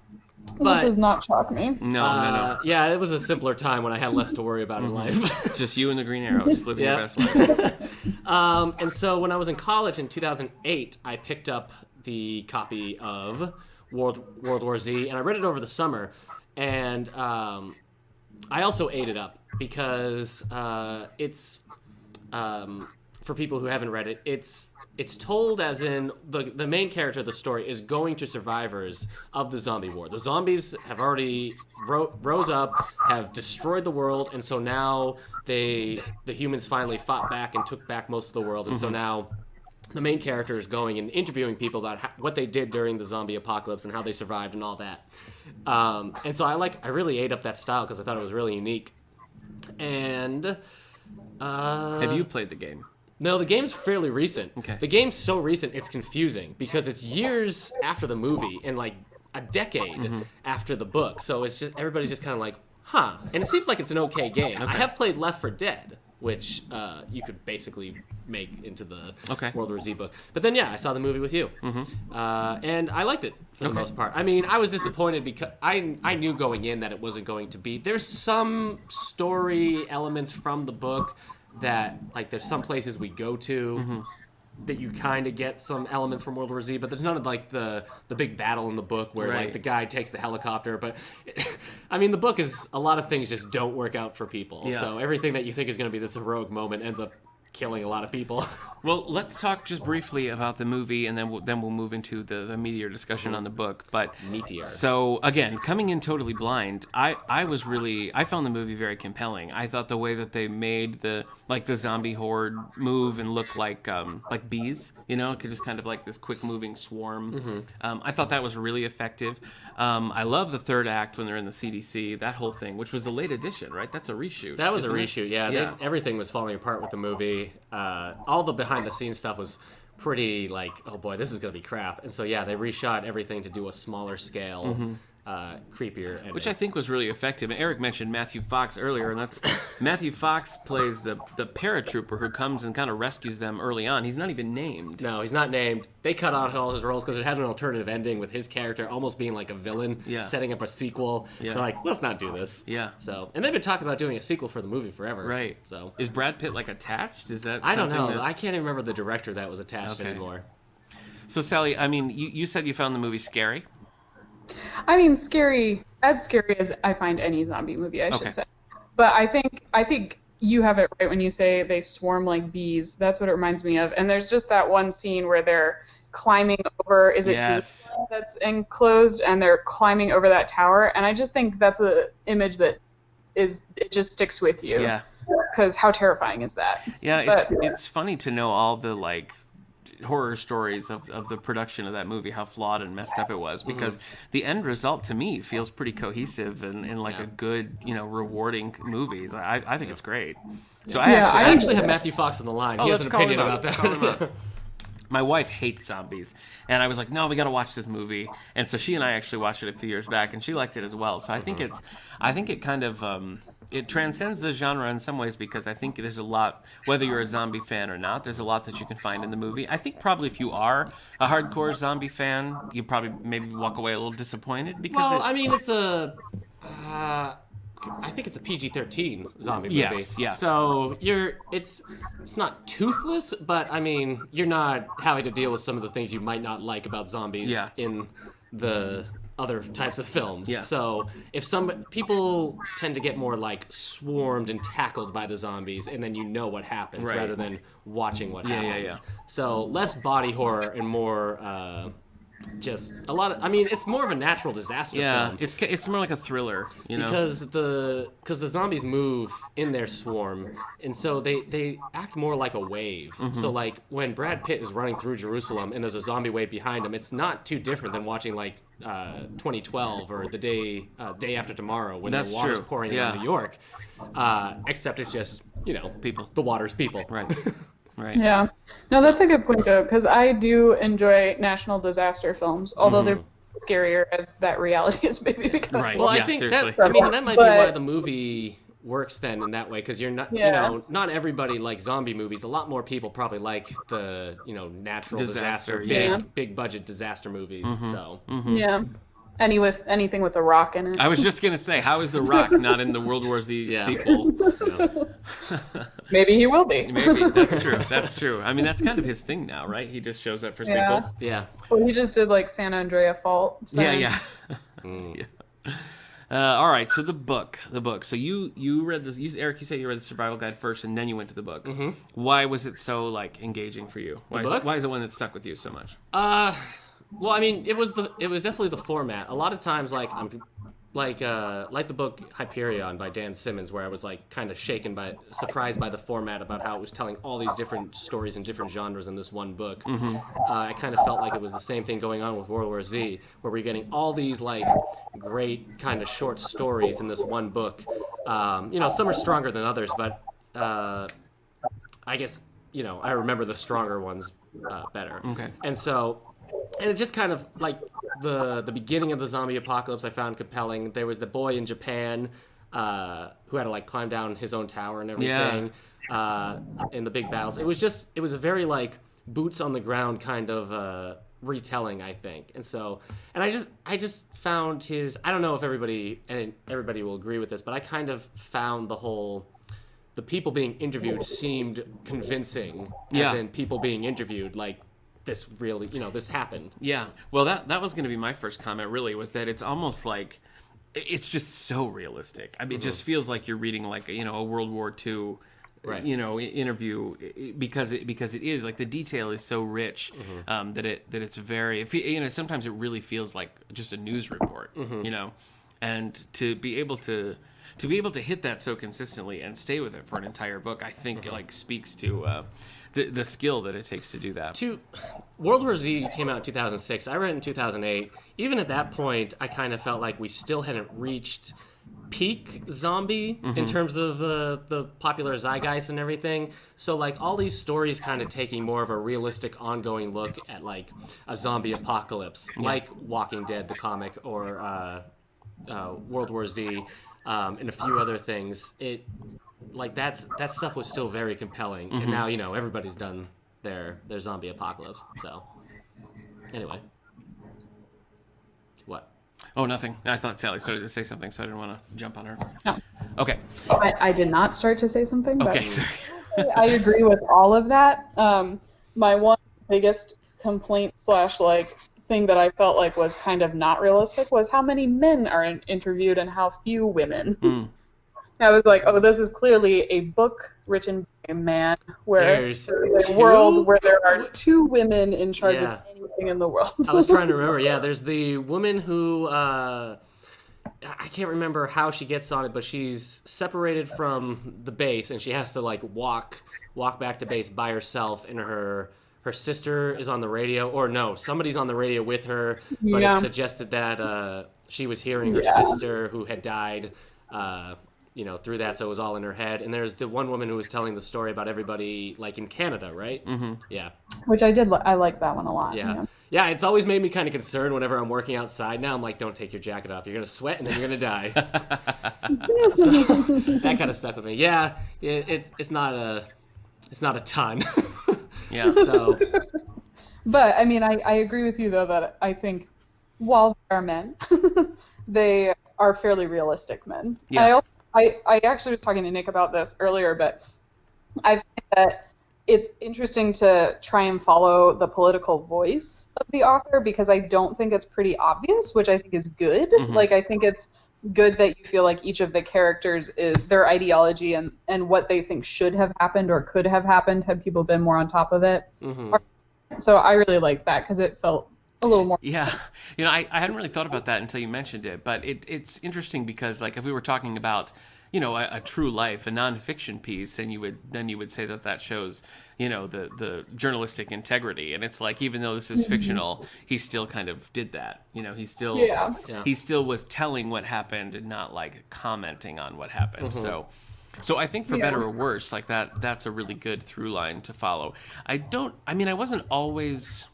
But, that does not shock me. No. Yeah, it was a simpler time when I had less to worry about in life. Just you and the Green Arrow, just living your best life. And so when I was in college in 2008, I picked up the copy of World War Z, and I read it over the summer. And I also ate it up because it's... for people who haven't read it, it's told as in the main character of the story is going to survivors of the zombie war. The zombies have already rose up, have destroyed the world, and so now the humans finally fought back and took back most of the world, and so now the main character is going and interviewing people about what they did during the zombie apocalypse and how they survived and all that. And so I really ate up that style because I thought it was really unique. And have you played the game? No, the game's fairly recent. Okay. The game's so recent, it's confusing because it's years after the movie and like a decade after the book. So it's just everybody's just kind of like, huh. And it seems like it's an okay game. I have played Left 4 Dead, which you could basically make into the World War Z book. But then, yeah, I saw the movie with you. And I liked it for the most part. I mean, I was disappointed because I knew going in that it wasn't going to be. There's some story elements from the book that, like, there's some places we go to that you kind of get some elements from World War Z, but there's none of, like, the big battle in the book where, like, the guy takes the helicopter. But, I mean, the book is, a lot of things just don't work out for people. Yeah. So everything that you think is going to be this heroic moment ends up killing a lot of people. Well, let's talk just briefly about the movie, and then we'll move into the meatier discussion on the book. But meatier. So again, coming in totally blind, I found the movie very compelling. I thought the way that they made the zombie horde move and look like bees, just kind of like this quick moving swarm. I thought that was really effective. I love the third act when they're in the CDC, that whole thing, which was a late edition, right? That's a reshoot. That was a reshoot, yeah. Everything was falling apart with the movie. All the behind-the-scenes stuff was pretty like, oh boy, this is going to be crap. And so, yeah, they reshot everything to do a smaller scale, creepier ending. Which I think was really effective. And Eric mentioned Matthew Fox earlier, and that's Matthew Fox plays the paratrooper who comes and kind of rescues them early on. He's not even named. No, he's not named. They cut out all his roles because it had an alternative ending with his character almost being like a villain, setting up a sequel. Yeah. They're like, let's not do this. Yeah. So, and they've been talking about doing a sequel for the movie forever. Right. So, is Brad Pitt like attached? Is that? I don't know. I can't even remember the director that was attached anymore. So, Sally, I mean, you said you found the movie scary. I mean, scary as I find any zombie movie, I should say. But I think you have it right when you say they swarm like bees. That's what it reminds me of. And there's just that one scene where they're climbing over, that's enclosed, and they're climbing over that tower. And I just think that's an image that it just sticks with you. Yeah. Because how terrifying is that? Yeah, it's funny to know all the, like, horror stories of the production of that movie, how flawed and messed up it was, because the end result to me feels pretty cohesive and like a good, rewarding movies. I think it's great. So I actually have Matthew Fox on the line. He has an opinion about that. My wife hates zombies, and I was like, no, we got to watch this movie. And so she and I actually watched it a few years back, and she liked it as well. So I think it kind of it transcends the genre in some ways because I think there's a lot, whether you're a zombie fan or not, there's a lot that you can find in the movie. I think probably if you are a hardcore zombie fan, you probably maybe walk away a little disappointed because I mean, it's a. I think it's a PG-13 zombie movie. Yes, yeah. So it's not toothless, but I mean, you're not having to deal with some of the things you might not like about zombies in the other types of films. Yeah. So if people tend to get more like swarmed and tackled by the zombies, and then you know what happens rather than watching what happens. Yeah. So less body horror and more. Just a lot of. I mean, it's more of a natural disaster film. It's more like a thriller, because the zombies move in their swarm, and so they act more like a wave. So like when Brad Pitt is running through Jerusalem and there's a zombie wave behind him, it's not too different than watching like 2012 or the day after tomorrow when the water's pouring in New York. Except it's just people. The water's people. Right. Right. Yeah. No, that's a good point, though, because I do enjoy national disaster films, although they're scarier as that reality has maybe become. Right. Well, I think that might be why the movie works then in that way, because you're not, not everybody likes zombie movies. A lot more people probably like the, natural disaster big budget disaster movies. So. Yeah. Anything with The Rock in it. I was just gonna say, how is The Rock not in the World War Z sequel? Maybe he will be. Maybe that's true. I mean, that's kind of his thing now, right? He just shows up for sequels. Yeah. Well, he just did like San Andrea Fault. So. Yeah. All right. So the book. So you read this. Eric, you said you read the survival guide first, and then you went to the book. Why was it so engaging for you? Why is it one that stuck with you so much? Well, I mean, it was definitely the format. A lot of times, like the book Hyperion by Dan Simmons, where I was kind of surprised by the format about how it was telling all these different stories in different genres in this one book. I kind of felt like it was the same thing going on with World War Z, where we're getting all these great kind of short stories in this one book. Some are stronger than others, but I guess I remember the stronger ones better. Okay, And it just kind of the beginning of the zombie apocalypse I found compelling. There was the boy in Japan who had to climb down his own tower and everything in the big battles. It was a very boots on the ground kind of retelling, I think. And I just found his, I don't know if everybody will agree with this, but I kind of found the people being interviewed seemed convincing, as in people being interviewed this really, this happened. Yeah. Well, that was going to be my first comment, really, was that it's almost it's just so realistic. I mean, it just feels like you're reading a World War II, interview, because it is the detail is so rich that it's very, sometimes it really feels like just a news report, and to be able to hit that so consistently and stay with it for an entire book, I think speaks to the skill that it takes to do that. World War Z came out in 2006. I read it in 2008. Even at that point, I kind of felt like we still hadn't reached peak zombie in terms of the popular zeitgeist and everything. So all these stories kind of taking more of a realistic ongoing look at a zombie apocalypse, like Walking Dead, the comic, or World War Z, and a few other things. That stuff was still very compelling, and now everybody's done their zombie apocalypse. So anyway, what? Oh, nothing. I thought Sally started to say something, so I didn't want to jump on her. No. Okay. I did not start to say something. Okay, but sorry. I agree with all of that. My one biggest complaint / thing that I felt was kind of not realistic was how many men are interviewed and how few women. I was oh, this is clearly a book written by a man where there's a world where there are 2 women in charge of anything in the world. I was trying to remember. Yeah, there's the woman who I can't remember how she gets on it, but she's separated from the base and she has to walk back to base by herself, and her sister is on the radio, or no, somebody's on the radio with her, but it suggested that she was hearing her sister who had died through that, so it was all in her head. And there's the one woman who was telling the story about everybody in Canada, right? Yeah. Which I did. I like that one a lot. Yeah. Yeah, it's always made me kind of concerned whenever I'm working outside now. I'm like, don't take your jacket off. You're going to sweat and then you're going to die. So, that kind of stuck with me. Yeah, it's not a ton. Yeah. So, but I mean, I agree with you though that I think while they are men, they are fairly realistic men. Yeah. I actually was talking to Nick about this earlier, but I think that it's interesting to try and follow the political voice of the author because I don't think it's pretty obvious, which I think is good. Mm-hmm. Like, I think it's good that you feel like each of the characters is their ideology and what they think should have happened or could have happened had people been more on top of it. mm-hmm. So I really liked that because it felt a little more. Yeah. I hadn't really thought about that until you mentioned it, but it's interesting because, like, if we were talking about, a true life, a nonfiction piece, and you would say that shows, the journalistic integrity. And it's like, even though this is fictional, he still kind of did that. He still was telling what happened and not like commenting on what happened. Mm-hmm. So I think for better or worse, like that's a really good through line to follow. I wasn't always.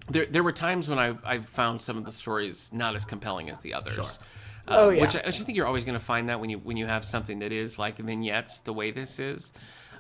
There were times when I found some of the stories not as compelling as the others. Sure. Which I think you're always going to find that when you have something that is like vignettes the way this is.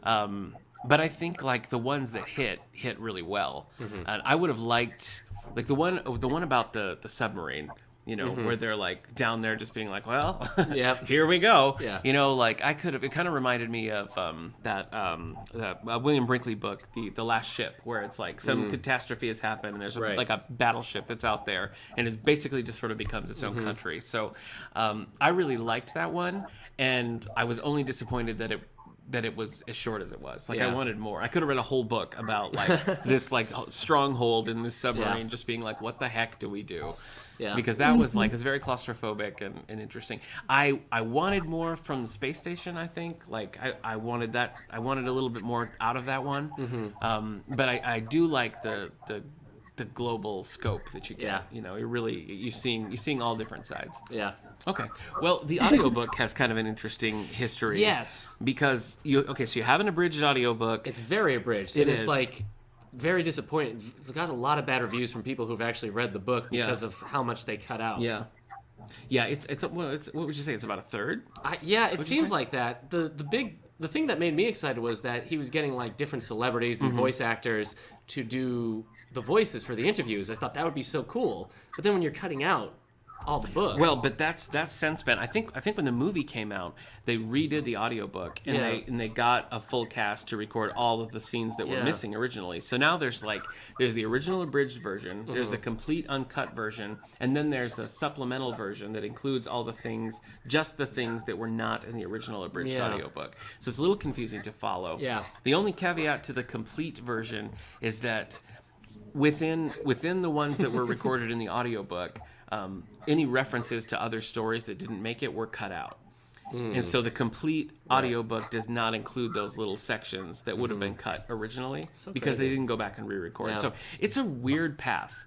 But I think like the ones that hit really well. Mm-hmm. And I would have liked like the one about the submarine. Mm-hmm. Where they're like down there just being like, well, yep. Here we go. Yeah. Like it kind of reminded me of that William Brinkley book, The Last Ship, where it's like some catastrophe has happened and there's like a battleship that's out there and it's basically just sort of becomes its own country. So I really liked that one, and I was only disappointed that it was as short as it was. Like I wanted more. I could have read a whole book about like this like stronghold in this submarine, just being like, what the heck do we do? Yeah. Because that was like, it's very claustrophobic and interesting. I wanted more from the space station, I think. Like I wanted a little bit more out of that one. Mm-hmm. But I do like the global scope that you get. Yeah. You're seeing all different sides. Yeah. Okay. Well, the audiobook has kind of an interesting history. Yes. Because so you have an abridged audiobook. It's very abridged. It's like very disappointing. It's got a lot of bad reviews from people who've actually read the book because of how much they cut out. Yeah. Yeah, it's what would you say? It's about a third? It seems like that. The thing that made me excited was that he was getting like different celebrities and voice actors to do the voices for the interviews. I thought that would be so cool. But then when you're cutting out all the book. Well, but that's since been. I think when the movie came out, they redid the audiobook and they got a full cast to record all of the scenes that were missing originally. So now there's the original abridged version, there's the complete uncut version, and then there's a supplemental version that includes all the things, just the things that were not in the original abridged audiobook. So it's a little confusing to follow. Yeah. The only caveat to the complete version is that within the ones that were recorded in the audiobook, any references to other stories that didn't make it were cut out. And so the complete audiobook does not include those little sections that would have been cut originally because they didn't go back and re-record. Yeah. So it's a weird path.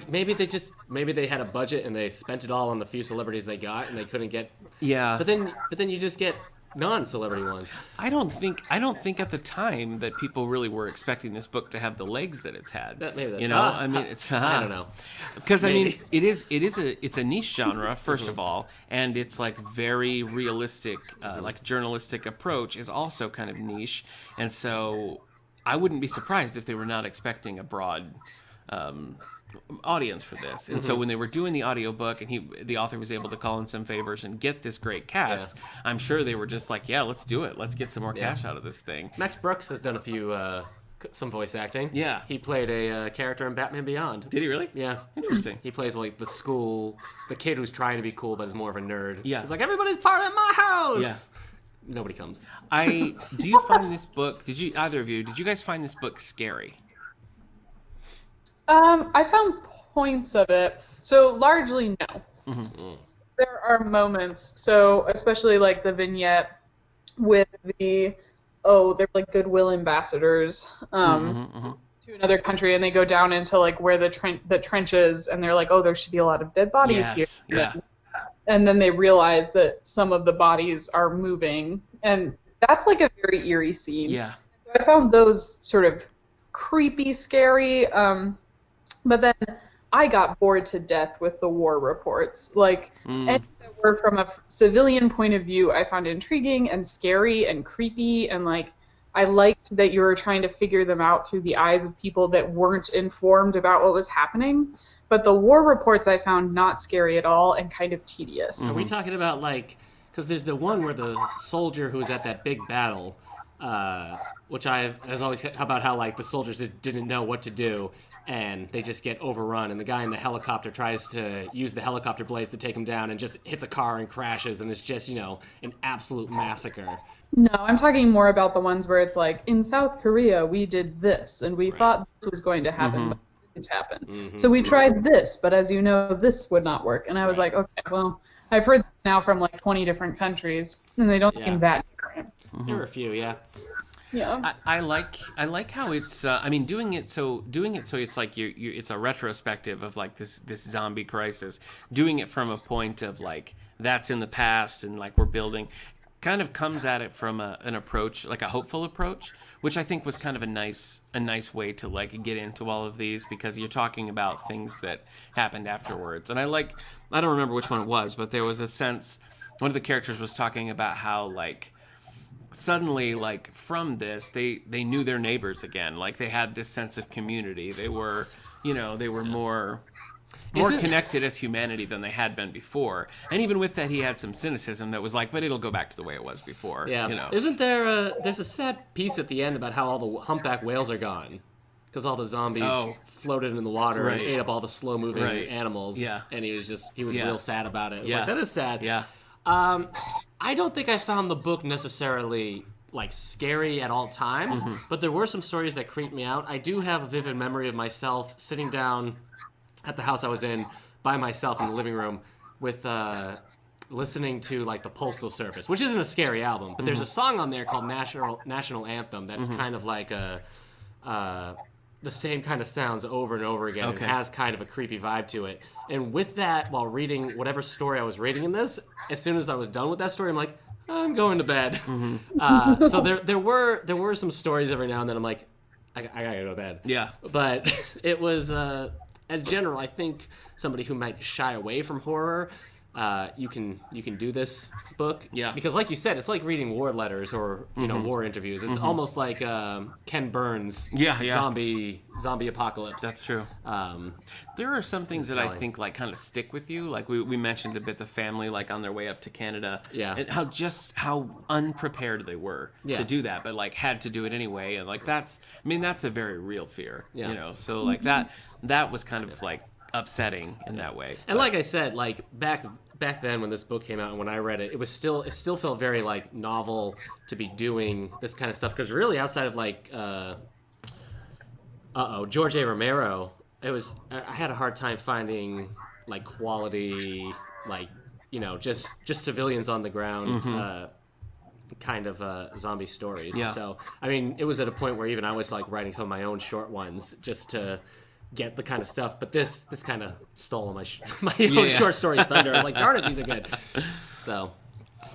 Maybe they had a budget and they spent it all on the few celebrities they got and they couldn't get. Yeah. But then you just get non-celebrity ones. I don't think at the time that people really were expecting this book to have the legs that it's had. It's I don't know. Because it's a niche genre first of all, and it's like very realistic, like journalistic approach is also kind of niche, and so I wouldn't be surprised if they were not expecting a broad audience for this. And so when they were doing the audiobook and the author was able to call in some favors and get this great cast, I'm sure they were just like, let's do it. Let's get some more cash out of this thing. Max Brooks has done a few some voice acting. Yeah. He played a character in Batman Beyond. Did he really? Yeah. Interesting. He plays like the kid who's trying to be cool but is more of a nerd. Yeah. He's like, everybody's part of my house. Yeah. Nobody comes. Do you find this book, did you guys find this book scary? I found points of it. So largely no. Mm-hmm. There are moments, so especially like the vignette with they're like goodwill ambassadors to another country, and they go down into like where the trenches, and they're like, there should be a lot of dead bodies here. Yeah. And then they realize that some of the bodies are moving, and that's like a very eerie scene. Yeah. So I found those sort of creepy, scary. But then I got bored to death with the war reports. Like, any that were from a civilian point of view, I found intriguing and scary and creepy, and like, I liked that you were trying to figure them out through the eyes of people that weren't informed about what was happening. But the war reports I found not scary at all and kind of tedious. Are we talking about, like, because there's the one where the soldier who was at that big battle, which I was always about how, like, the soldiers didn't know what to do and they just get overrun, and the guy in the helicopter tries to use the helicopter blades to take him down and just hits a car and crashes, and it's just, an absolute massacre. No, I'm talking more about the ones where it's like, in South Korea, we did this, and we thought this was going to happen, but it didn't happen. So we tried this, but as you know, this would not work. And I was like, okay, well, I've heard now from like 20 different countries, and they don't seem that different. There were a few, yeah. Yeah. I like how it's doing it so it's like it's a retrospective of like this zombie crisis, doing it from a point of like that's in the past and like we're building, kind of comes at it from an approach, like a hopeful approach, which I think was kind of a nice way to like get into all of these, because you're talking about things that happened afterwards. And I don't remember which one it was, but there was a sense, one of the characters was talking about how like suddenly, like, from this, they knew their neighbors again. Like, they had this sense of community. They were, more connected as humanity than they had been before. And even with that, he had some cynicism that was like, but it'll go back to the way it was before. Yeah. Isn't there there's a sad piece at the end about how all the humpback whales are gone? Because all the zombies floated in the water and ate up all the slow-moving animals. Yeah. And he was real sad about it. It was like, that is sad. Yeah. I don't think I found the book necessarily like scary at all times, but there were some stories that creeped me out. I do have a vivid memory of myself sitting down at the house I was in by myself in the living room with listening to like the Postal Service, which isn't a scary album, but there's a song on there called National Anthem that's kind of like the same kind of sounds over and over again. Okay. It has kind of a creepy vibe to it. And with that, while reading whatever story I was reading in this, as soon as I was done with that story, I'm like, I'm going to bed. So there were some stories every now and then I'm like, I gotta go to bed. Yeah. But it was, as general, I think somebody who might shy away from horror, you can do this book. Yeah. Because like you said, it's like reading war letters or war interviews. It's almost like Ken Burns' zombie apocalypse. That's true. There are some things that I think like kind of stick with you. Like we mentioned a bit the family like on their way up to Canada. Yeah. And how unprepared they were to do that, but like had to do it anyway. And like that's a very real fear. Yeah. So like that was kind of like upsetting in that way. And like I said, like back then when this book came out and when I read it, it still felt very like novel to be doing this kind of stuff, because really outside of like George A. Romero, I had a hard time finding like quality, like just civilians on the ground kind of zombie stories. Yeah. So I mean, it was at a point where even I was like writing some of my own short ones just to get the kind of stuff, but this kind of stole my own short story thunder. I was like, darn it, these are good. So,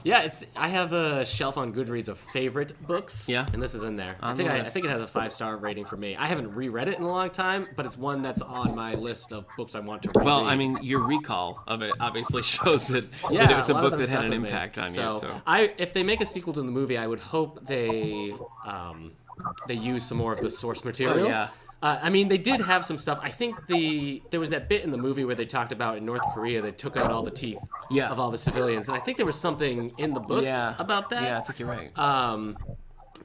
yeah, I have a shelf on Goodreads of favorite books. Yeah, and this is in there. I think it has a 5-star rating for me. I haven't reread it in a long time, but it's one that's on my list of books I want to read. Well, I mean, your recall of it obviously shows that it was a book that had an impact on you. So, if they make a sequel to the movie, I would hope they use some more of the source material. Oh, yeah. I mean, they did have some stuff. I think there was that bit in the movie where they talked about in North Korea they took out all the teeth of all the civilians, and I think there was something in the book about that. Yeah, I think you're right.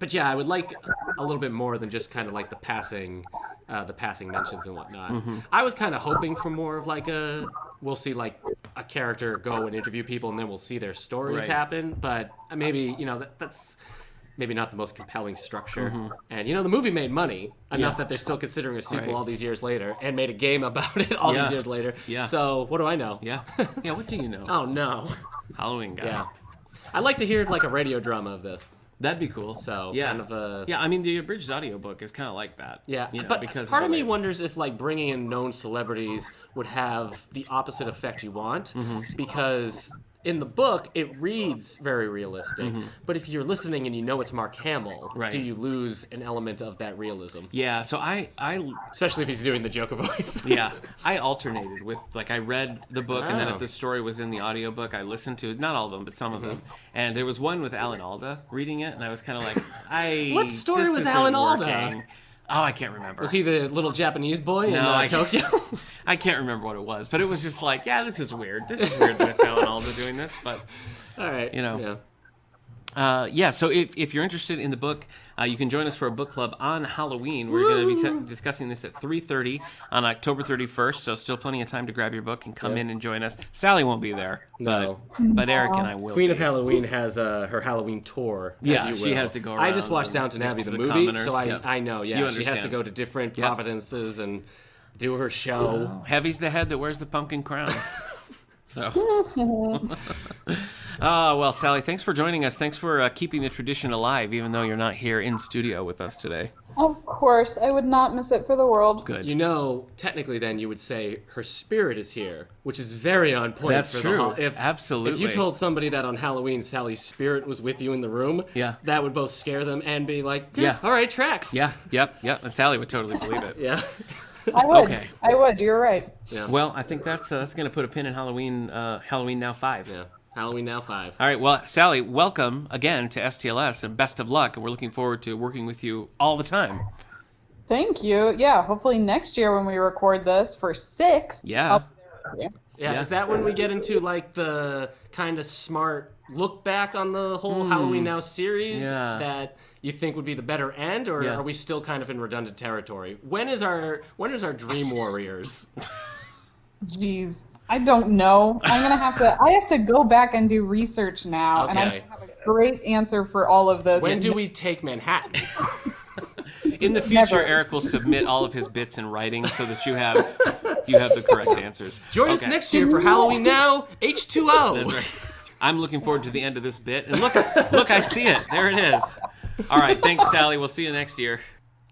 But yeah, I would like a little bit more than just kind of like the passing mentions and whatnot. I was kind of hoping for more of like we'll see like a character go and interview people, and then we'll see their stories happen. But maybe that's maybe not the most compelling structure. And, the movie made money enough that they're still considering a sequel all these years later, and made a game about it all these years later. Yeah. So what do I know? Yeah. Yeah, what do you know? Oh, no. Halloween guy. Yeah. I'd like to hear like a radio drama of this. That'd be cool. So kind of I mean, the abridged audiobook is kind of like that. Yeah, but because part of me wonders if like bringing in known celebrities would have the opposite effect you want, because in the book, it reads very realistic. But if you're listening and you know it's Mark Hamill, do you lose an element of that realism? Yeah, so I especially if he's doing the Joker voice. Yeah, I alternated with, like, I read the book, and then if the story was in the audiobook, I listened to it. Not all of them, but some of them. And there was one with Alan Alda reading it, and I was kind of like, What story was Alan Alda? Oh, I can't remember. Was he the little Japanese boy in Tokyo? I can't remember what it was, but it was just like, yeah, this is weird. This is weird that it's Alan Alda doing this, but, all right, so if you're interested in the book, you can join us for a book club on Halloween. We're going to be discussing this at 3:30 on October 31st, so still plenty of time to grab your book and come in and join us. Sally won't be there, but Eric and I will. Queen of Halloween has her Halloween tour. Yeah, she has to go around. I just watched Downton Abbey, the movie, so I know, she has to go to different providences and do her show. Heavy's the head that wears the pumpkin crown. So. Well, Sally, thanks for joining us. Thanks for keeping the tradition alive, even though you're not here in studio with us today. Of course. I would not miss it for the world. Good. You know, technically then you would say her spirit is here, which is very on point. That's true. Absolutely. If you told somebody that on Halloween Sally's spirit was with you in the room, that would both scare them and be like, all right, tracks. Yeah, yep. And Sally would totally believe it. Yeah. I would. Okay. I would. You're right. Yeah. Well, I think that's going to put a pin in Halloween Now 5. Yeah. Halloween Now 5. All right. Well, Sally, welcome again to STLS and best of luck. And we're looking forward to working with you all the time. Thank you. Yeah. Hopefully next year when we record this for 6. Yeah. I'll be there with you. Yeah. Is that when we get into like the kind of smart look back on the whole Halloween Now series that you think would be the better end, or are we still kind of in redundant territory? When is our Dream Warriors? Jeez, I don't know. I have to go back and do research now, and I have a great answer for all of this. When do we take Manhattan? In the future, Eric will submit all of his bits in writing so that you have the correct answers. Join us next year for Halloween Now H2O. That's right. I'm looking forward to the end of this bit, and look, I see it. There it is. All right, thanks, Sally. We'll see you next year.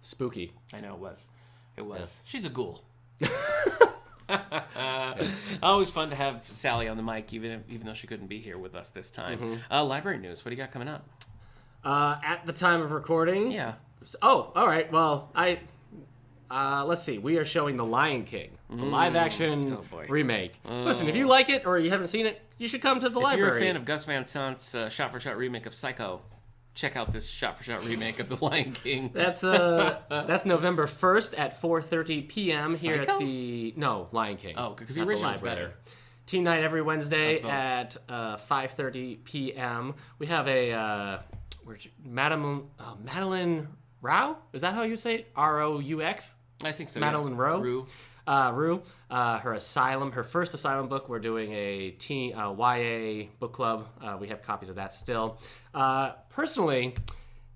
Spooky. I know, it was. Yeah. She's a ghoul. Always fun to have Sally on the mic, even though she couldn't be here with us this time. Library news. What do you got coming up? At the time of recording? Yeah. Oh, all right. Well, let's see. We are showing The Lion King, the live-action remake. Listen, if you like it or you haven't seen it, you should come to the library. If you're a fan of Gus Van Sant's shot-for-shot remake of Psycho, check out this shot-for-shot remake of The Lion King. That's November 1st at 4:30 p.m. here at the Lion King. Oh, because the original's better. Teen Night every Wednesday at 5:30 p.m. We have a Madeline Roux. Is that how you say it? Roux? I think so. Madeline Roux. Rue. Her first Asylum book. We're doing a YA book club. We have copies of that still. Personally,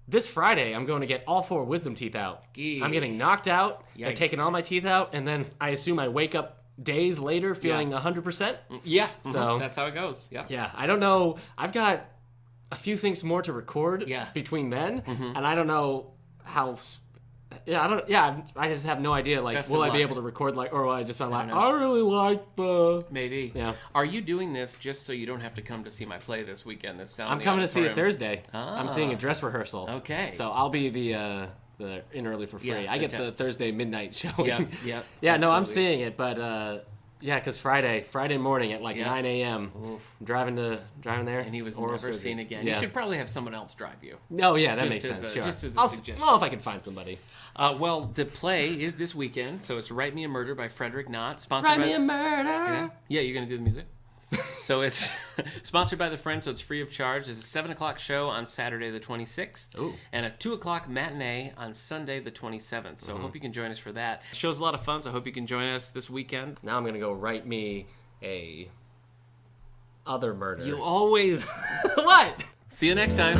this Friday, I'm going to get all 4 wisdom teeth out. I'm getting knocked out. I've taken all my teeth out, and then I assume I wake up days later feeling 100%. Yeah, so that's how it goes. Yeah. Yeah, I don't know. I've got a few things more to record between then, and I don't know how... I just have no idea. Like, will I be able to record or will I just find like, I really like the... Maybe. Yeah. Are you doing this just so you don't have to come to see my play this weekend? I'm coming to see it Thursday. I'm seeing a dress rehearsal. Okay. So I'll be the in early for free. I get the Thursday midnight showing. Yeah. Yeah. Yeah. No, I'm seeing it, but because Friday morning at 9 a.m. I'm driving there, and he was never seen again. Yeah. You should probably have someone else drive you. No, that makes sense. Sure. Just as a suggestion. Well, if I can find somebody. Well, the play is this weekend, so it's Write Me a Murder by Frederick Knott. Write Me a Murder. Yeah, you're gonna do the music. So it's sponsored by the Friends, so it's free of charge. It's a 7 o'clock show on Saturday the 26th, and a 2 o'clock matinee on Sunday the 27th. So I hope you can join us for that. The show's a lot of fun, so I hope you can join us this weekend. Now I'm going to go write me a other murder. You always... What? See you next time.